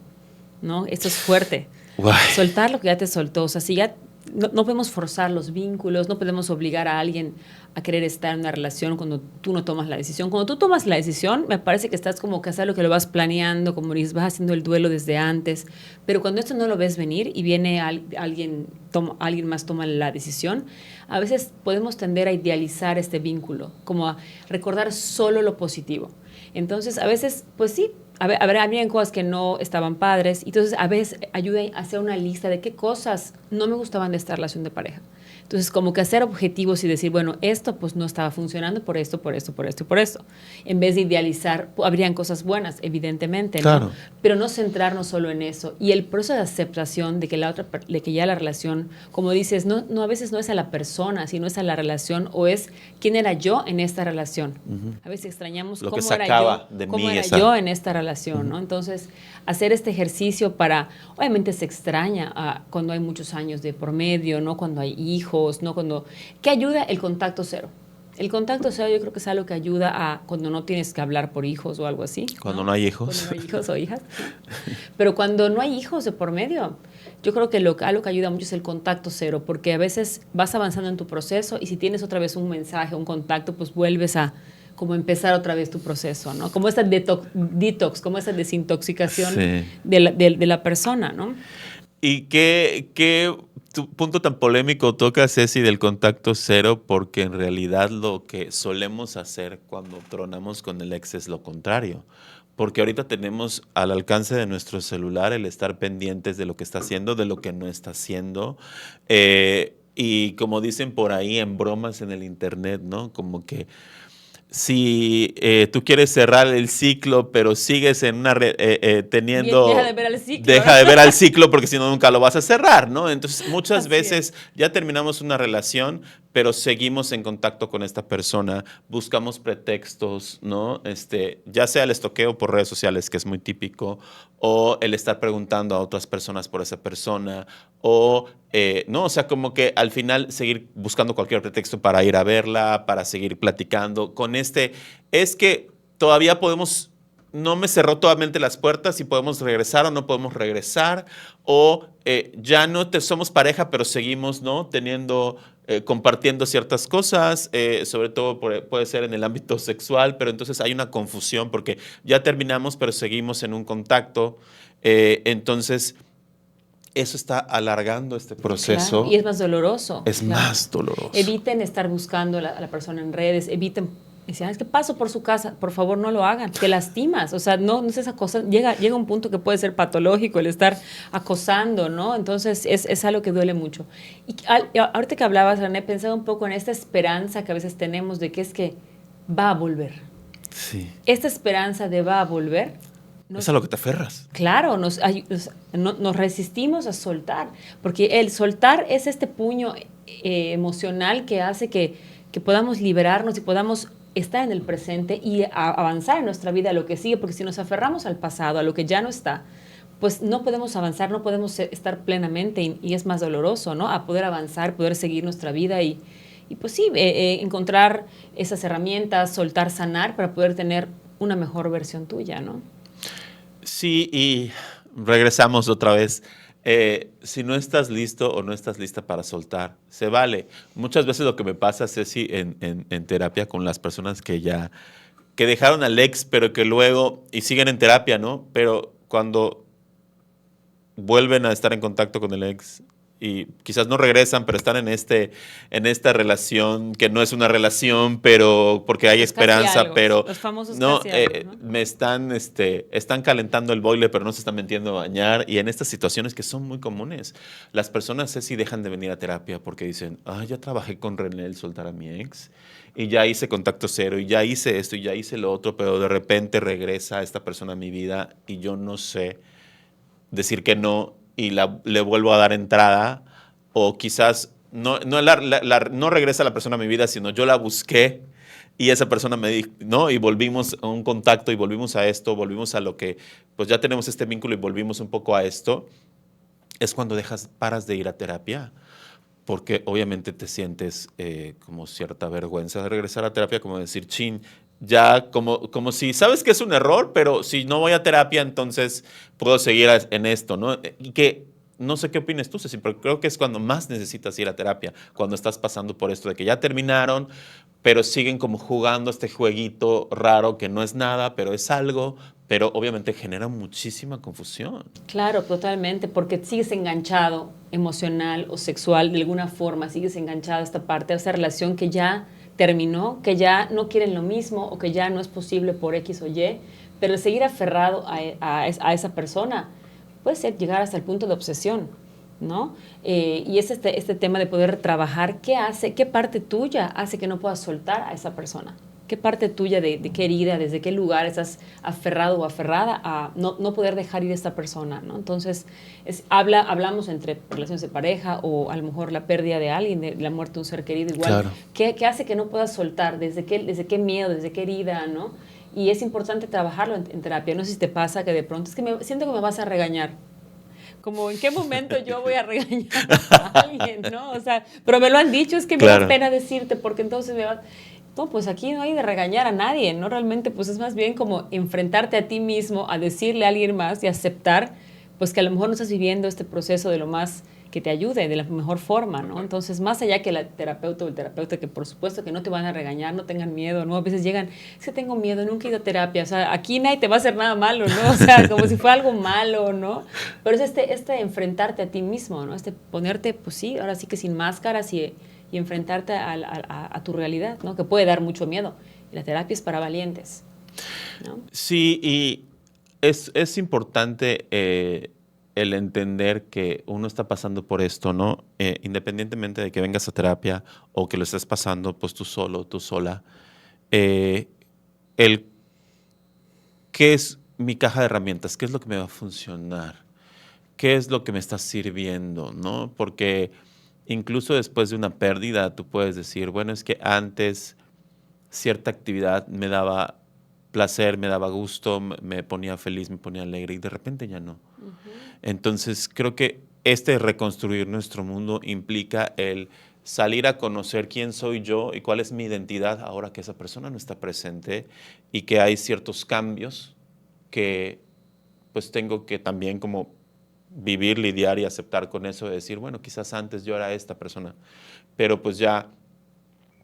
Speaker 2: ¿no? Esto es fuerte.
Speaker 1: Guay.
Speaker 2: Soltar lo que ya te soltó. O sea, si ya no podemos forzar los vínculos, no podemos obligar a alguien a querer estar en una relación cuando tú no tomas la decisión. Cuando tú tomas la decisión, me parece que estás como que hacer lo que lo vas planeando, como dices, vas haciendo el duelo desde antes. Pero cuando esto no lo ves venir y viene alguien más toma la decisión, a veces podemos tender a idealizar este vínculo, como a recordar solo lo positivo. Entonces, a veces, pues sí, habrían cosas que no estaban padres. Entonces, a veces ayuda a hacer una lista de qué cosas no me gustaban de esta relación de pareja. Entonces, como que hacer objetivos y decir, bueno, esto pues no estaba funcionando por esto, por esto, por esto y por esto. En vez de idealizar, habrían cosas buenas, evidentemente, ¿no?
Speaker 1: Claro.
Speaker 2: Pero no centrarnos solo en eso. Y el proceso de aceptación de que ya la relación, como dices, no a veces no es a la persona, sino es a la relación o es quién era yo en esta relación. A veces extrañamos
Speaker 1: Lo que
Speaker 2: cómo era
Speaker 1: sacaba
Speaker 2: yo,
Speaker 1: de
Speaker 2: cómo
Speaker 1: mí
Speaker 2: era yo en esta relación, ¿no? Entonces, hacer este ejercicio obviamente se extraña cuando hay muchos años de por medio, ¿no? Cuando hay hijos, ¿no? ¿Qué ayuda? El contacto cero. El contacto cero yo creo que es algo que ayuda cuando no tienes que hablar por hijos o algo así.
Speaker 1: Cuando no hay hijos.
Speaker 2: Cuando no hay hijos o hijas. Pero cuando no hay hijos de por medio, yo creo que algo que ayuda mucho es el contacto cero, porque a veces vas avanzando en tu proceso y si tienes otra vez un mensaje, un contacto, pues vuelves a como empezar otra vez tu proceso, ¿no? Como esta detox, como esta desintoxicación
Speaker 1: Sí.
Speaker 2: de la persona, ¿no?
Speaker 1: ¿Y qué punto tan polémico toca, Ceci, del contacto cero? Porque en realidad lo que solemos hacer cuando tronamos con el ex es lo contrario. Porque ahorita tenemos al alcance de nuestro celular el estar pendientes de lo que está haciendo, de lo que no está haciendo. Y como dicen por ahí en bromas en el internet, ¿no? Como que si tú quieres cerrar el ciclo, pero sigues en teniendo...
Speaker 2: Deja de ver al ciclo.
Speaker 1: Deja de ver al ciclo porque si no nunca lo vas a cerrar, ¿no? Entonces muchas
Speaker 2: Así
Speaker 1: veces ya terminamos una relación, pero seguimos en contacto con esta persona, buscamos pretextos, ¿no? Ya sea el estoqueo por redes sociales, que es muy típico, o el estar preguntando a otras personas por esa persona, o no, o sea, como que al final seguir buscando cualquier pretexto para ir a verla, para seguir platicando. Es que todavía podemos, no me cerró totalmente las puertas y podemos regresar o no podemos regresar, o ya no somos pareja, pero seguimos, ¿no? Compartiendo ciertas cosas, sobre todo puede ser en el ámbito sexual, pero entonces hay una confusión porque ya terminamos, pero seguimos en un contacto. Entonces, eso está alargando este proceso.
Speaker 2: Claro, y es más doloroso.
Speaker 1: Es más doloroso.
Speaker 2: Eviten estar buscando a la persona en redes, eviten decían, es que paso por su casa, por favor no lo hagan, te lastimas, o sea, no es esa cosa, llega un punto que puede ser patológico el estar acosando, ¿no? Entonces es algo que duele mucho. Y ahorita que hablabas, René, pensaba un poco en esta esperanza que a veces tenemos de que es que va a volver.
Speaker 1: Sí.
Speaker 2: Esta esperanza de va a volver.
Speaker 1: Es a lo que te aferras.
Speaker 2: Claro, nos resistimos a soltar, porque el soltar es este puño emocional que hace que podamos liberarnos y podamos estar en el presente y avanzar en nuestra vida a lo que sigue, porque si nos aferramos al pasado, a lo que ya no está, pues no podemos avanzar, no podemos estar plenamente y es más doloroso, ¿no? A poder avanzar, poder seguir nuestra vida y pues sí, encontrar esas herramientas, soltar, sanar para poder tener una mejor versión tuya, ¿no?
Speaker 1: Sí, y regresamos otra vez. Si no estás listo o no estás lista para soltar, se vale. Muchas veces lo que me pasa, Ceci, en terapia con las personas que dejaron al ex, pero que luego, y siguen en terapia, ¿no? Pero cuando vuelven a estar en contacto con el ex y quizás no regresan, pero están en esta relación que no es una relación, pero porque hay
Speaker 2: Pues casi
Speaker 1: esperanza,
Speaker 2: algo,
Speaker 1: pero
Speaker 2: los famosos
Speaker 1: no,
Speaker 2: casi algo, ¿no?
Speaker 1: están calentando el boiler, pero no se están metiendo a bañar. Y en estas situaciones que son muy comunes, las personas sí dejan de venir a terapia porque dicen, ya trabajé con René el soltar a mi ex, y ya hice contacto cero, y ya hice esto, y ya hice lo otro, pero de repente regresa esta persona a mi vida y yo no sé decir que no y le vuelvo a dar entrada, o quizás no regresa la persona a mi vida, sino yo la busqué y esa persona me dijo, ¿no? Y volvimos a un contacto y volvimos a esto, volvimos a lo que, pues ya tenemos este vínculo y volvimos un poco a esto. Es cuando paras de ir a terapia, porque obviamente te sientes como cierta vergüenza de regresar a terapia, como decir, chin, ya como si sabes que es un error, pero si no voy a terapia, entonces puedo seguir en esto, ¿no? Y que no sé qué opinas tú, Ceci, pero creo que es cuando más necesitas ir a terapia, cuando estás pasando por esto de que ya terminaron, pero siguen como jugando este jueguito raro que no es nada, pero es algo, pero obviamente genera muchísima confusión.
Speaker 2: Claro, totalmente, porque sigues enganchado emocional o sexual, de alguna forma, sigues enganchado a esta parte, a esa relación que ya terminó, que ya no quieren lo mismo o que ya no es posible por X o Y, pero el seguir aferrado a esa persona puede ser llegar hasta el punto de obsesión, ¿no? Y es este tema de poder trabajar, qué parte tuya hace que no puedas soltar a esa persona? ¿Qué parte tuya de qué herida, desde qué lugar estás aferrado o aferrada a no poder dejar ir a esta persona, ¿no? Entonces, hablamos entre relaciones de pareja o a lo mejor la pérdida de alguien, de la muerte de un ser querido, igual.
Speaker 1: Claro.
Speaker 2: ¿Qué hace que no puedas soltar? ¿Desde qué miedo, desde qué herida, ¿no? Y es importante trabajarlo en terapia. No sé si te pasa que de pronto es que siento que me vas a regañar. Como en qué momento yo voy a regañar a alguien, ¿no? O sea, pero me lo han dicho, es que me da
Speaker 1: Claro.
Speaker 2: pena decirte porque entonces me va... No, pues aquí no hay de regañar a nadie, ¿no? Realmente, pues es más bien como enfrentarte a ti mismo, a decirle a alguien más y aceptar, pues que a lo mejor no estás viviendo este proceso de lo más que te ayude, de la mejor forma, ¿no? Entonces, más allá que la terapeuta o el terapeuta, que por supuesto que no te van a regañar, no tengan miedo, ¿no? A veces llegan, es que tengo miedo, nunca he ido a terapia, o sea, aquí nadie te va a hacer nada malo, ¿no? O sea, como si fuera algo malo, ¿no? Pero es este enfrentarte a ti mismo, ¿no? Este ponerte, pues sí, ahora sí que sin máscaras y enfrentarte a tu realidad, ¿no? Que puede dar mucho miedo. Y la terapia es para valientes, ¿no?
Speaker 1: Sí, y es importante el entender que uno está pasando por esto, ¿no? Independientemente de que vengas a terapia o que lo estés pasando, pues tú solo, tú sola, eh, el qué es mi caja de herramientas, qué es lo que me va a funcionar, qué es lo que me está sirviendo, ¿no? Porque incluso después de una pérdida, tú puedes decir, bueno, es que antes cierta actividad me daba placer, me daba gusto, me ponía feliz, me ponía alegre y de repente ya no. Entonces creo que este reconstruir nuestro mundo implica el salir a conocer quién soy yo y cuál es mi identidad ahora que esa persona no está presente y que hay ciertos cambios que pues tengo que también como vivir, lidiar y aceptar con eso, de decir, bueno, quizás antes yo era esta persona, pero pues ya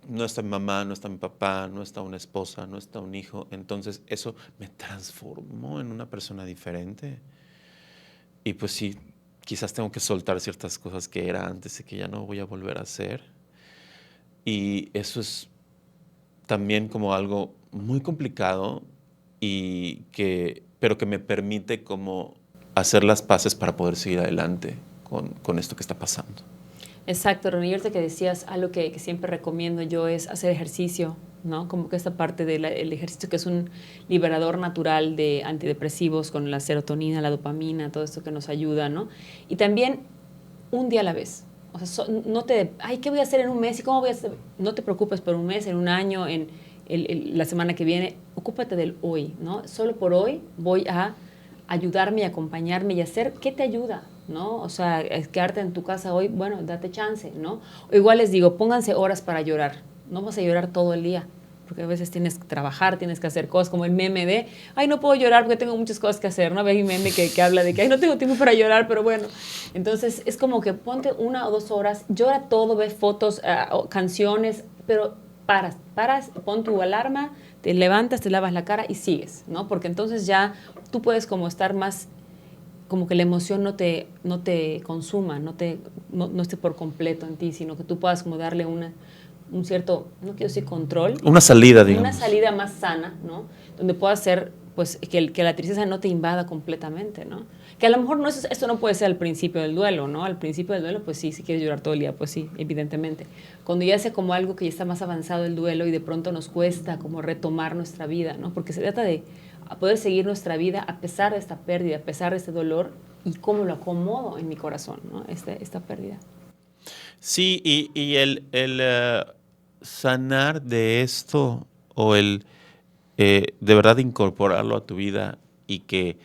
Speaker 1: no está mi mamá, no está mi papá, no está una esposa, no está un hijo. Entonces eso me transformó en una persona diferente. Y pues sí, quizás tengo que soltar ciertas cosas que era antes y que ya no voy a volver a hacer. Y eso es también como algo muy complicado pero que me permite como hacer las paces para poder seguir adelante con esto que está pasando.
Speaker 2: Exacto, Ronnie, ahorita que decías, algo que siempre recomiendo yo es hacer ejercicio, ¿no? Como que esta parte del ejercicio que es un liberador natural de antidepresivos con la serotonina, la dopamina, todo esto que nos ayuda, ¿no? Y también un día a la vez. O sea, no ay, ¿qué voy a hacer en un mes? ¿Y cómo voy a hacer? No te preocupes por un mes, en un año, en la semana que viene. Ocúpate del hoy, ¿no? Solo por hoy voy a ayudarme y acompañarme y hacer, ¿qué te ayuda? ¿No? O sea, quedarte en tu casa hoy, bueno, date chance, ¿no? O igual les digo, pónganse horas para llorar. No vas a llorar todo el día. porque a veces tienes que trabajar, tienes que hacer cosas, como el meme de, ay, no puedo llorar porque tengo muchas cosas que hacer, ¿no? Hay un meme que habla de que, ay, no tengo tiempo para llorar, pero bueno. Entonces, es como que ponte 1 o 2 horas, llora todo, ve fotos, canciones, pero paras, pon tu alarma, te levantas, te lavas la cara y sigues, ¿no? Porque entonces ya tú puedes como estar más, como que la emoción no te consuma, no esté por completo en ti, sino que tú puedas como darle un cierto, no quiero decir control.
Speaker 1: Una salida, digamos.
Speaker 2: Una salida más sana, ¿no? Donde puedas ser, pues, que la tristeza no te invada completamente, ¿no? Que a lo mejor esto no puede ser al principio del duelo, ¿no? Al principio del duelo, pues sí, si quieres llorar todo el día, pues sí, evidentemente. Cuando ya sea como algo que ya está más avanzado el duelo y de pronto nos cuesta como retomar nuestra vida, ¿no? Porque se trata de poder seguir nuestra vida a pesar de esta pérdida, a pesar de este dolor y cómo lo acomodo en mi corazón, ¿no? Esta pérdida.
Speaker 1: Sí, y el sanar de esto o el de verdad incorporarlo a tu vida y que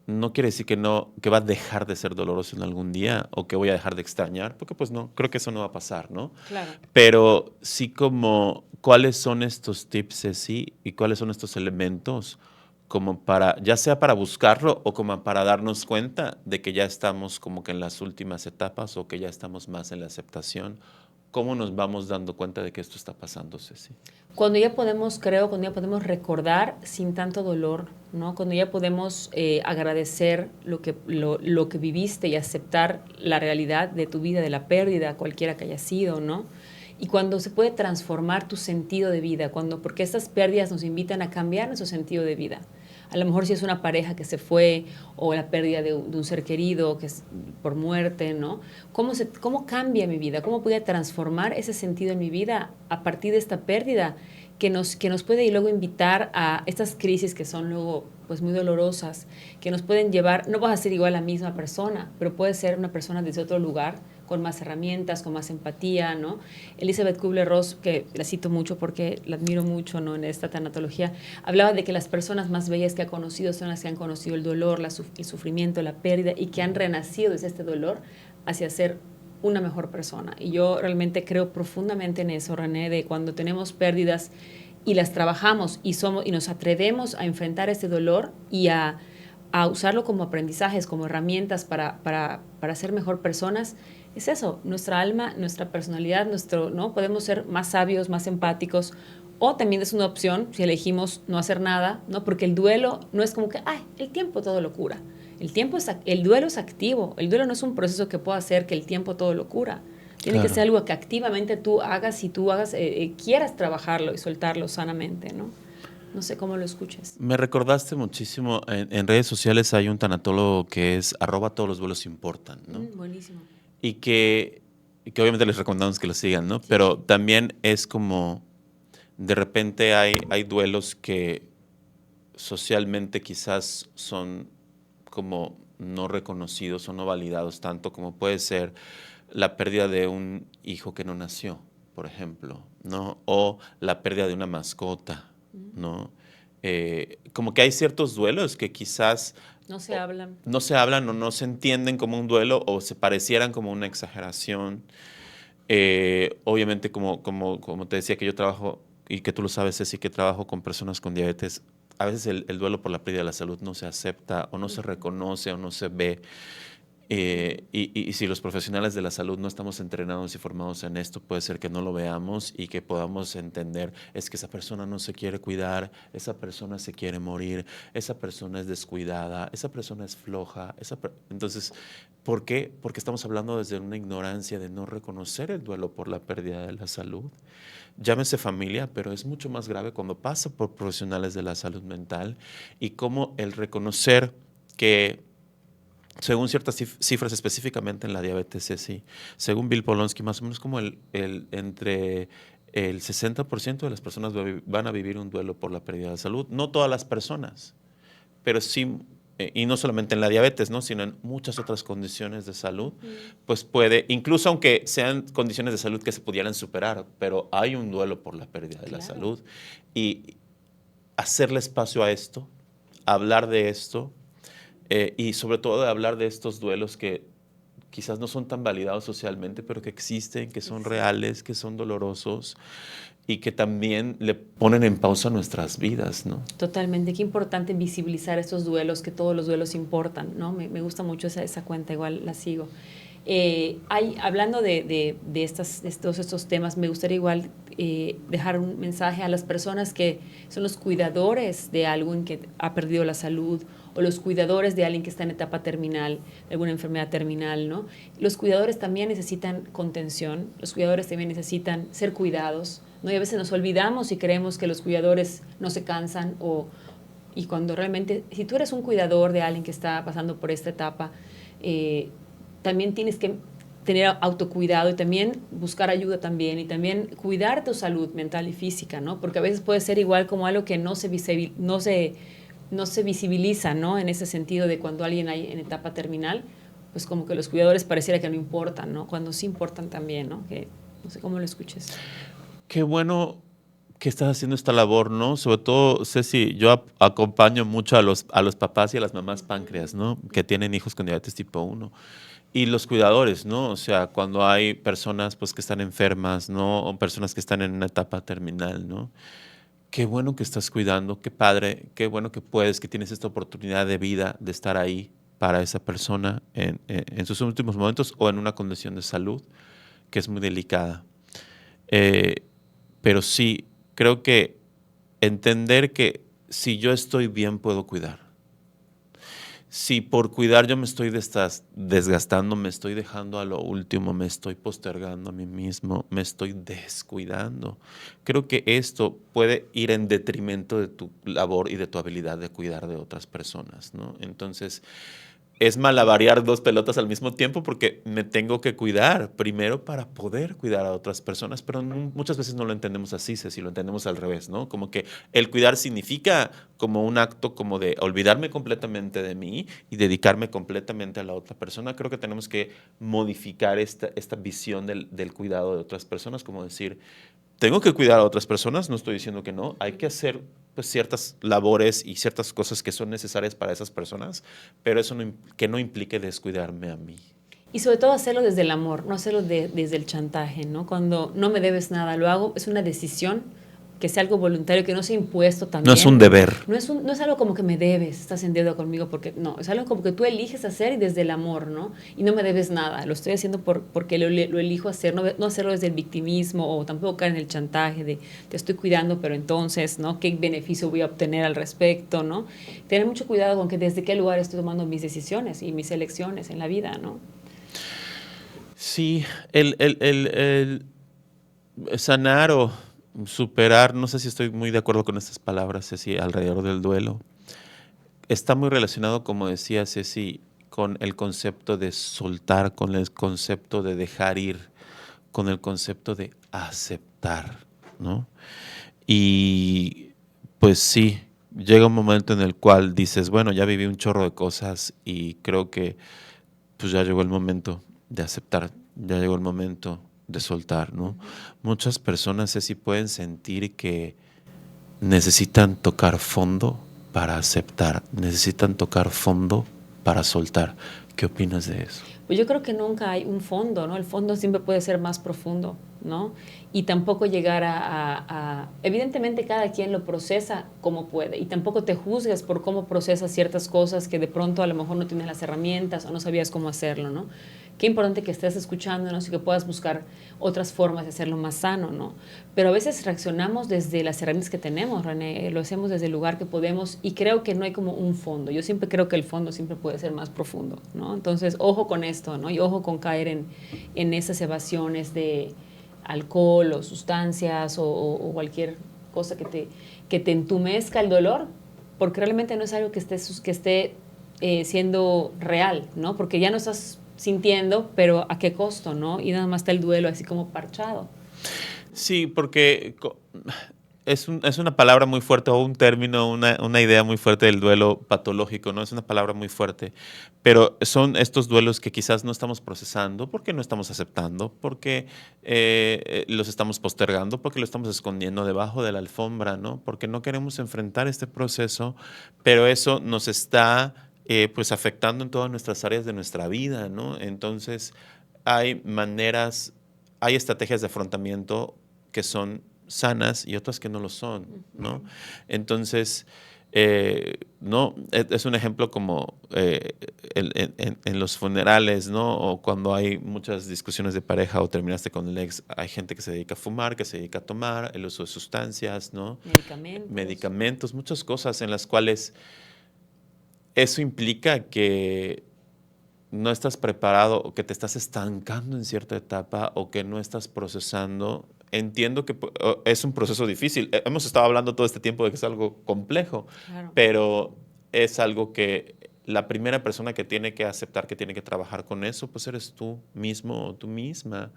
Speaker 1: no quiere decir que no, que va a dejar de ser doloroso en algún día o que voy a dejar de extrañar, porque pues no, creo que eso no va a pasar, ¿no?
Speaker 2: Claro.
Speaker 1: Pero sí como cuáles son estos tips, sí, y cuáles son estos elementos como para, ya sea para buscarlo o como para darnos cuenta de que ya estamos como que en las últimas etapas o que ya estamos más en la aceptación. ¿Cómo nos vamos dando cuenta de que esto está pasando, Ceci?
Speaker 2: Cuando ya podemos, creo, cuando ya podemos recordar sin tanto dolor, ¿no? Cuando ya podemos agradecer lo que viviste y aceptar la realidad de tu vida, de la pérdida, cualquiera que haya sido, ¿no? Y cuando se puede transformar tu sentido de vida, porque estas pérdidas nos invitan a cambiar nuestro sentido de vida. A lo mejor si es una pareja que se fue o la pérdida de un ser querido que es por muerte, ¿no? ¿Cómo cambia mi vida? ¿Cómo voy a transformar ese sentido en mi vida a partir de esta pérdida que nos puede y luego invitar a estas crisis que son luego pues muy dolorosas, que nos pueden llevar, no vas a ser igual la misma persona, pero puede ser una persona desde otro lugar, con más herramientas, con más empatía, ¿no? Elizabeth Kubler-Ross, que la cito mucho porque la admiro mucho, ¿no? En esta tanatología, hablaba de que las personas más bellas que ha conocido son las que han conocido el dolor, el sufrimiento, la pérdida y que han renacido desde este dolor hacia ser una mejor persona. Y yo realmente creo profundamente en eso, René, de cuando tenemos pérdidas y las trabajamos y nos atrevemos a enfrentar este dolor y a usarlo como aprendizajes, como herramientas para ser mejor personas, es eso, nuestra alma, nuestra personalidad, ¿no? Podemos ser más sabios, más empáticos, o también es una opción si elegimos no hacer nada, ¿no? Porque el duelo no es como que, ay, el tiempo todo lo cura. El duelo es activo, el duelo no es un proceso que pueda hacer que el tiempo todo lo cura. Tiene que ser algo que activamente tú hagas y quieras trabajarlo y soltarlo sanamente, ¿no? No sé cómo lo escuches.
Speaker 1: Me recordaste muchísimo, en redes sociales hay un tanatólogo que es @todoslosduelosimportan, ¿no?
Speaker 2: Buenísimo.
Speaker 1: Y que obviamente les recomendamos que lo sigan, ¿no?
Speaker 2: Sí.
Speaker 1: Pero también es como, de repente hay duelos que socialmente quizás son como no reconocidos o no validados tanto como puede ser la pérdida de un hijo que no nació, por ejemplo, ¿no? O la pérdida de una mascota, ¿no? Como que hay ciertos duelos que quizás
Speaker 2: no se hablan.
Speaker 1: No se hablan o no se entienden como un duelo o se parecieran como una exageración. Obviamente, como te decía que yo trabajo, y que tú lo sabes, Ceci, que trabajo con personas con diabetes, a veces el duelo por la pérdida de la salud no se acepta o no se reconoce o no se ve. Y si los profesionales de la salud no estamos entrenados y formados en esto, puede ser que no lo veamos y que podamos entender, es que esa persona no se quiere cuidar, esa persona se quiere morir, esa persona es descuidada, esa persona es floja. Entonces, ¿por qué? Porque estamos hablando desde una ignorancia de no reconocer el duelo por la pérdida de la salud. Llámese familia, pero es mucho más grave cuando pasa por profesionales de la salud mental y cómo el reconocer que según ciertas cifras, específicamente en la diabetes, sí, según Bill Polonsky, más o menos como entre el 60% de las personas van a vivir un duelo por la pérdida de salud. No todas las personas, pero sí, y no solamente en la diabetes, ¿no? Sino en muchas otras condiciones de salud, pues puede, incluso aunque sean condiciones de salud que se pudieran superar, pero hay un duelo por la pérdida de la salud. Y hacerle espacio a esto, hablar de esto, y sobre todo de hablar de estos duelos que quizás no son tan validados socialmente, pero que existen, que son reales, que son dolorosos y que también le ponen en pausa nuestras vidas, ¿no?
Speaker 2: Totalmente, qué importante visibilizar estos duelos, que todos los duelos importan, ¿no? Me gusta mucho esa cuenta, igual la sigo. Hablando de todos estos temas, me gustaría igual dejar un mensaje a las personas que son los cuidadores de alguien que ha perdido la salud o los cuidadores de alguien que está en etapa terminal, de alguna enfermedad terminal, ¿no? Los cuidadores también necesitan contención, los cuidadores también necesitan ser cuidados, ¿no? Y a veces nos olvidamos y creemos que los cuidadores no se cansan y cuando realmente, si tú eres un cuidador de alguien que está pasando por esta etapa, también tienes que tener autocuidado y también buscar ayuda también y también cuidar tu salud mental y física, ¿no? Porque a veces puede ser igual como algo que no se visibiliza, ¿no? En ese sentido de cuando alguien hay en etapa terminal, pues como que los cuidadores pareciera que no importan, ¿no? Cuando sí importan también, ¿no? Que no sé cómo lo escuches.
Speaker 1: Qué bueno que estás haciendo esta labor, ¿no? Sobre todo, Ceci, yo acompaño mucho a los papás y a las mamás páncreas, ¿no? Que tienen hijos con diabetes tipo 1. Y los cuidadores, ¿no? O sea, cuando hay personas pues, que están enfermas, ¿no? O personas que están en una etapa terminal, ¿no? Qué bueno que estás cuidando, qué padre, qué bueno que puedes, que tienes esta oportunidad de vida, de estar ahí para esa persona en sus últimos momentos o en una condición de salud que es muy delicada. Eh, pero sí, creo que entender que si yo estoy bien, puedo cuidar. Si por cuidar yo me estoy desgastando, me estoy dejando a lo último, me estoy postergando a mí mismo, me estoy descuidando. Creo que esto puede ir en detrimento de tu labor y de tu habilidad de cuidar de otras personas, ¿no? Entonces, es malabarear dos pelotas al mismo tiempo porque me tengo que cuidar primero para poder cuidar a otras personas, pero muchas veces no lo entendemos así, si lo entendemos al revés, ¿no? Como que el cuidar significa como un acto como de olvidarme completamente de mí y dedicarme completamente a la otra persona. Creo que tenemos que modificar esta visión del cuidado de otras personas, como decir, tengo que cuidar a otras personas, no estoy diciendo que no, hay que hacer pues, ciertas labores y ciertas cosas que son necesarias para esas personas, pero eso que no implique descuidarme a mí.
Speaker 2: Y sobre todo hacerlo desde el amor, no hacerlo desde el chantaje, ¿no? Cuando no me debes nada, lo hago, es una decisión, que sea algo voluntario, que no sea impuesto también.
Speaker 1: No es un deber.
Speaker 2: No es algo como que me debes, estás en deuda conmigo, porque no, es algo como que tú eliges hacer y desde el amor, ¿no? Y no me debes nada, lo estoy haciendo porque lo elijo hacer, no hacerlo desde el victimismo o tampoco caer en el chantaje de te estoy cuidando, pero entonces, ¿no? ¿Qué beneficio voy a obtener al respecto, ¿no? Tener mucho cuidado con que desde qué lugar estoy tomando mis decisiones y mis elecciones en la vida, ¿no?
Speaker 1: Sí, el sanar o superar, no sé si estoy muy de acuerdo con estas palabras, Ceci, alrededor del duelo. Está muy relacionado, como decía Ceci, con el concepto de soltar, con el concepto de dejar ir, con el concepto de aceptar, ¿no? Y pues sí, llega un momento en el cual dices, bueno, ya viví un chorro de cosas y creo que pues ya llegó el momento de aceptar, ya llegó el momento de soltar, ¿no? Muchas personas así pueden sentir que necesitan tocar fondo para aceptar, necesitan tocar fondo para soltar. ¿Qué opinas de eso?
Speaker 2: Pues yo creo que nunca hay un fondo, ¿no? El fondo siempre puede ser más profundo, ¿no? Y tampoco llegar evidentemente cada quien lo procesa como puede y tampoco te juzgues por cómo procesas ciertas cosas que de pronto a lo mejor no tienes las herramientas o no sabías cómo hacerlo, ¿no? Qué importante que estés escuchándonos y que puedas buscar otras formas de hacerlo más sano, ¿no? Pero a veces reaccionamos desde las herramientas que tenemos, René, lo hacemos desde el lugar que podemos y creo que no hay como un fondo. Yo siempre creo que el fondo siempre puede ser más profundo, ¿no? Entonces, ojo con esto, ¿no? Y ojo con caer en esas evasiones de alcohol o sustancias o cualquier cosa que te entumezca el dolor, porque realmente no es algo que esté siendo real, ¿no? Porque ya no estás sintiendo, pero ¿a qué costo, no? Y nada más está el duelo así como parchado.
Speaker 1: Sí, porque es una palabra muy fuerte o un término, una idea muy fuerte del duelo patológico, ¿no? Es una palabra muy fuerte, pero son estos duelos que quizás no estamos procesando porque no estamos aceptando, porque los estamos postergando, porque lo estamos escondiendo debajo de la alfombra, ¿no? Porque no queremos enfrentar este proceso, pero eso nos está pues afectando en todas nuestras áreas de nuestra vida, ¿no? Entonces, hay maneras, hay estrategias de afrontamiento que son sanas y otras que no lo son, ¿no? Entonces, no, es un ejemplo como en los funerales, ¿no? O cuando hay muchas discusiones de pareja o terminaste con el ex, hay gente que se dedica a fumar, que se dedica a tomar, el uso de sustancias, ¿no? Medicamentos, muchas cosas en las cuales eso implica que no estás preparado o que te estás estancando en cierta etapa o que no estás procesando. Entiendo que es un proceso difícil. Hemos estado hablando todo este tiempo de que es algo complejo,
Speaker 2: Claro.
Speaker 1: pero es algo que la primera persona que tiene que aceptar que tiene que trabajar con eso, pues eres tú mismo o tú misma,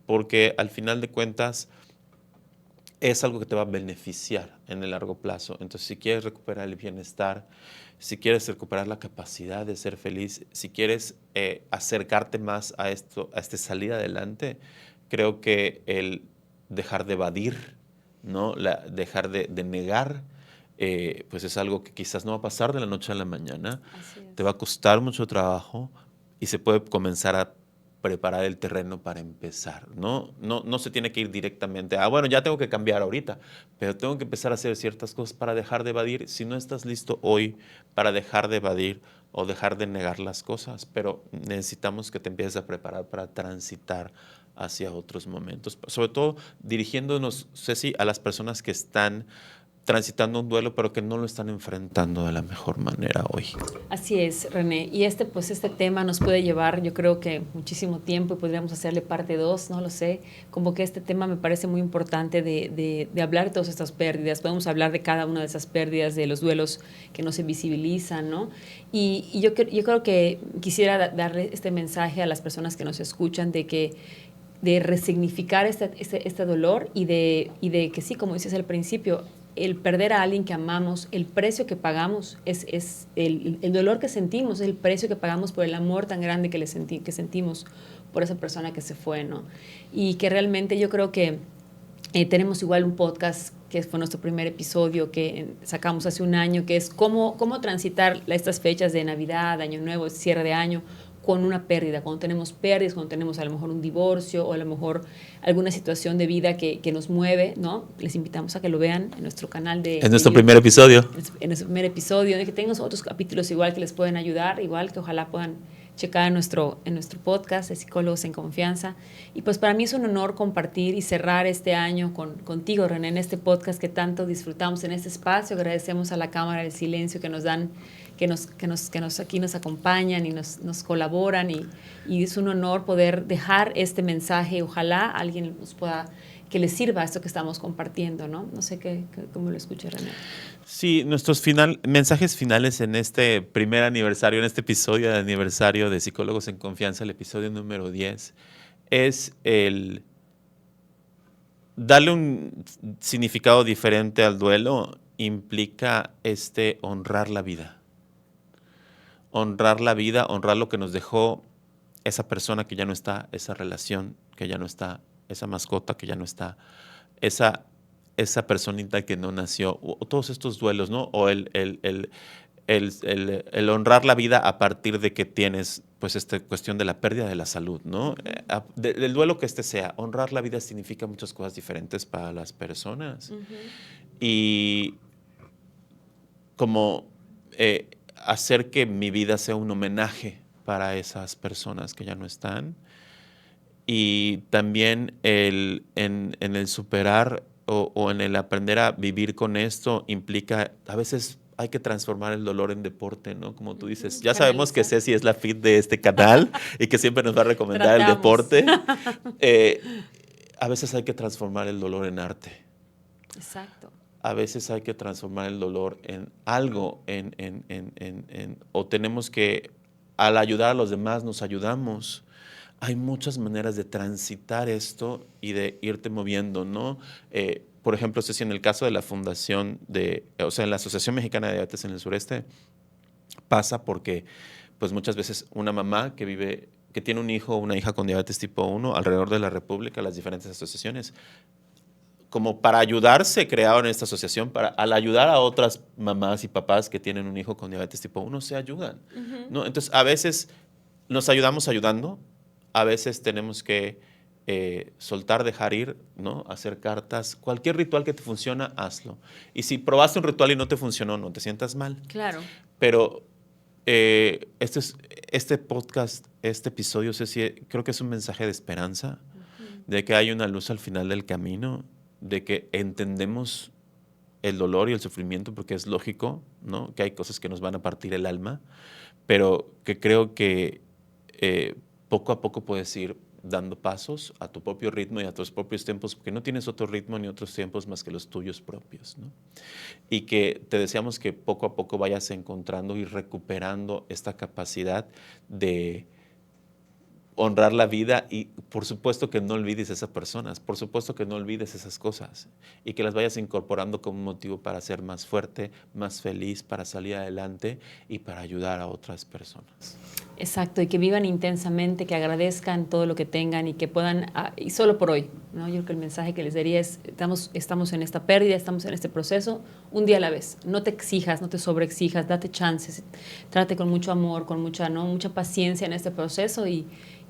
Speaker 1: porque al final de cuentas es algo que te va a beneficiar en el largo plazo. Entonces, si quieres recuperar el bienestar, si quieres recuperar la capacidad de ser feliz, si quieres acercarte más a esto, a este salir adelante, creo que el dejar de evadir, ¿no? Dejar de negar, pues es algo que quizás no va a pasar de la noche a la mañana. Te va a costar mucho trabajo y se puede comenzar a preparar el terreno para empezar, ¿no? No se tiene que ir directamente a, bueno, ya tengo que cambiar ahorita, pero tengo que empezar a hacer ciertas cosas para dejar de evadir. Si no estás listo hoy para dejar de evadir o dejar de negar las cosas, pero necesitamos que te empieces a preparar para transitar hacia otros momentos, sobre todo dirigiéndonos, Ceci, a las personas que están transitando un duelo, pero que no lo están enfrentando de la mejor manera hoy.
Speaker 2: Así es, René. Y pues este tema nos puede llevar, yo creo que muchísimo tiempo y podríamos hacerle parte 2, no lo sé. Como que este tema me parece muy importante de hablar de todas estas pérdidas. Podemos hablar de cada una de esas pérdidas, de los duelos que no se visibilizan, ¿no? Y yo creo que quisiera darle este mensaje a las personas que nos escuchan de resignificar este dolor y de que sí, como dices al principio, el perder a alguien que amamos, el precio que pagamos, es el dolor que sentimos, es el precio que pagamos por el amor tan grande que sentimos por esa persona que se fue, ¿no? Y que realmente yo creo que tenemos igual un podcast que fue nuestro primer episodio que sacamos hace un año, que es cómo transitar estas fechas de Navidad, Año Nuevo, cierre de año, con una pérdida, cuando tenemos pérdidas, cuando tenemos a lo mejor un divorcio o a lo mejor alguna situación de vida que nos mueve, ¿no? Les invitamos a que lo vean en nuestro canal de...
Speaker 1: En nuestro primer episodio.
Speaker 2: En nuestro primer episodio, de que tengan otros capítulos igual que les pueden ayudar, igual que ojalá puedan checar en nuestro podcast de Psicólogos en Confianza. Y pues para mí es un honor compartir y cerrar este año contigo, René, en este podcast que tanto disfrutamos en este espacio. Agradecemos a la Cámara del Silencio que nos dan, aquí nos acompañan y nos colaboran y es un honor poder dejar este mensaje. Ojalá alguien nos pueda, que les sirva esto que estamos compartiendo, ¿no? No sé cómo lo escucha René.
Speaker 1: Sí, nuestros mensajes finales en este primer aniversario, en este episodio de aniversario de Psicólogos en Confianza, el episodio número 10, es el darle un significado diferente al duelo, implica honrar la vida. Honrar la vida, honrar lo que nos dejó esa persona que ya no está, esa relación que ya no está, esa mascota que ya no está, esa personita que no nació, o todos estos duelos, ¿no? O el honrar la vida a partir de que tienes, pues, esta cuestión de la pérdida de la salud, ¿no? Del duelo que sea. Honrar la vida significa muchas cosas diferentes para las personas. Uh-huh. Y como hacer que mi vida sea un homenaje para esas personas que ya no están. Y también en el superar o en el aprender a vivir con esto implica, a veces hay que transformar el dolor en deporte, ¿no? Como tú dices, ya sabemos que Ceci es la fit de este canal y que siempre nos va a recomendar el deporte. A veces hay que transformar el dolor en arte.
Speaker 2: Exacto.
Speaker 1: A veces hay que transformar el dolor en algo, o tenemos que, al ayudar a los demás, nos ayudamos. Hay muchas maneras de transitar esto y de irte moviendo, ¿no? Por ejemplo, Ceci, en el caso de la fundación en la Asociación Mexicana de Diabetes en el Sureste, pasa porque, pues muchas veces una mamá que tiene un hijo o una hija con diabetes tipo 1 alrededor de la República, las diferentes asociaciones, como para ayudarse, crearon esta asociación, al ayudar a otras mamás y papás que tienen un hijo con diabetes tipo 1, se ayudan, ¿no? Entonces, a veces nos ayudamos ayudando, a veces tenemos que soltar, dejar ir, ¿no? Hacer cartas, cualquier ritual que te funciona, hazlo. Y si probaste un ritual y no te funcionó, no te sientas mal.
Speaker 2: Claro.
Speaker 1: Pero este podcast, este episodio, Ceci, creo que es un mensaje de esperanza, de que hay una luz al final del camino, de que entendemos el dolor y el sufrimiento, porque es lógico, ¿no? Que hay cosas que nos van a partir el alma, pero que creo que poco a poco puedes ir dando pasos a tu propio ritmo y a tus propios tiempos, porque no tienes otro ritmo ni otros tiempos más que los tuyos propios, ¿no? Y que te deseamos que poco a poco vayas encontrando y recuperando esta capacidad de honrar la vida y por supuesto que no olvides a esas personas, por supuesto que no olvides esas cosas y que las vayas incorporando como un motivo para ser más fuerte, más feliz, para salir adelante y para ayudar a otras personas.
Speaker 2: Exacto, y que vivan intensamente, que agradezcan todo lo que tengan y que puedan, y solo por hoy, ¿no? Yo creo que el mensaje que les daría es, estamos en esta pérdida, estamos en este proceso, un día a la vez. No te exijas, no te sobreexijas, date chances, trate con mucho amor, con mucha paciencia en este proceso y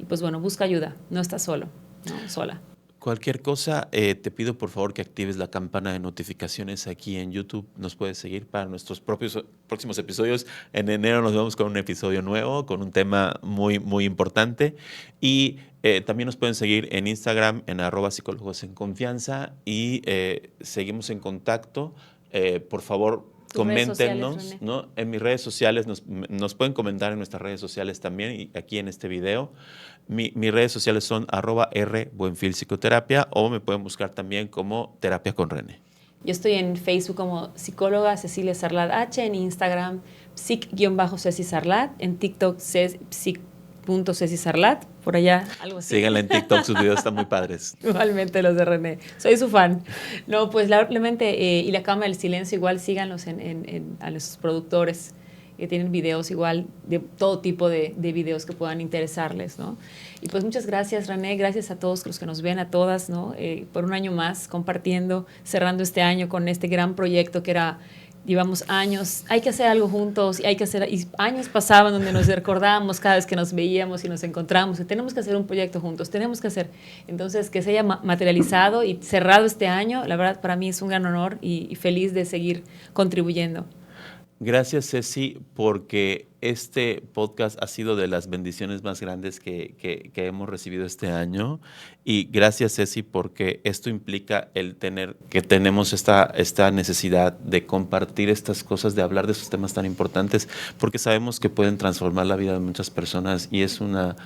Speaker 2: pues bueno, busca ayuda, no estás solo, no sola.
Speaker 1: Cualquier cosa, te pido por favor que actives la campana de notificaciones aquí en YouTube. Nos puedes seguir para nuestros próximos episodios. En enero nos vemos con un episodio nuevo, con un tema muy, muy importante. Y también nos pueden seguir en Instagram, en @psicólogosenconfianza. Y seguimos en contacto. Por favor, coméntenos, ¿no? En mis redes sociales, nos pueden comentar en nuestras redes sociales también y aquí en este video. Mis redes sociales son @rbuenfilpsicoterapia o me pueden buscar también como Terapia con René.
Speaker 2: Yo estoy en Facebook como psicóloga Cecilia Sarlat H, en Instagram psic-Ceci Sarlat, en TikTok psic.Ceci Sarlat, por allá, algo así.
Speaker 1: Síganla en TikTok, sus videos están muy padres.
Speaker 2: Igualmente los de René, soy su fan. No, pues lamentablemente, y la Cama del Silencio, igual síganlos a los productores que tienen videos igual, de todo tipo de videos que puedan interesarles, ¿no? Y pues muchas gracias, René, gracias a todos los que nos ven, a todas, ¿no? Por un año más compartiendo, cerrando este año con este gran proyecto que era, llevamos años, hay que hacer algo juntos, y años pasaban donde nos recordábamos cada vez que nos veíamos y nos encontramos, y tenemos que hacer un proyecto juntos, tenemos que hacer. Entonces, que se haya materializado y cerrado este año, la verdad para mí es un gran honor y feliz de seguir contribuyendo.
Speaker 1: Gracias, Ceci, porque este podcast ha sido de las bendiciones más grandes que hemos recibido este año. Y gracias, Ceci, porque esto implica que tenemos esta necesidad de compartir estas cosas, de hablar de esos temas tan importantes, porque sabemos que pueden transformar la vida de muchas personas y es una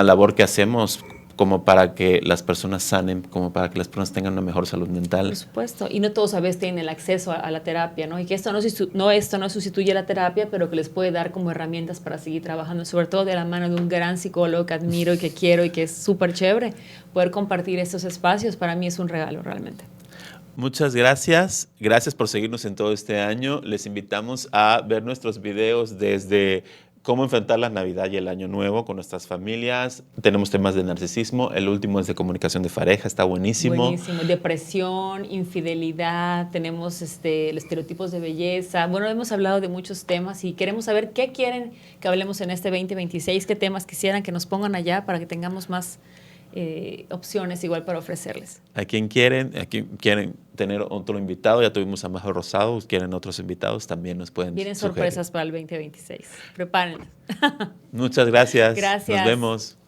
Speaker 1: labor que hacemos como para que las personas sanen, como para que las personas tengan una mejor salud mental.
Speaker 2: Por supuesto, y no todos a veces tienen el acceso a la terapia, ¿no? Y que esto no sustituye la terapia, pero que les puede dar como herramientas para seguir trabajando, sobre todo de la mano de un gran psicólogo que admiro y que quiero y que es súper chévere. Poder compartir estos espacios para mí es un regalo realmente.
Speaker 1: Muchas gracias. Gracias por seguirnos en todo este año. Les invitamos a ver nuestros videos desde cómo enfrentar la Navidad y el Año Nuevo con nuestras familias. Tenemos temas de narcisismo. El último es de comunicación de pareja. Está buenísimo.
Speaker 2: Buenísimo. Depresión, infidelidad, tenemos los estereotipos de belleza. Bueno, hemos hablado de muchos temas y queremos saber qué quieren que hablemos en este 2026, qué temas quisieran que nos pongan allá para que tengamos más opciones igual para ofrecerles.
Speaker 1: A quien quieren tener otro invitado, ya tuvimos a Majo Rosado, quieren otros invitados, también nos pueden
Speaker 2: Vienen
Speaker 1: sugerir.
Speaker 2: sorpresas para el 2026. Prepárenlas.
Speaker 1: Muchas gracias.
Speaker 2: Gracias.
Speaker 1: Nos vemos.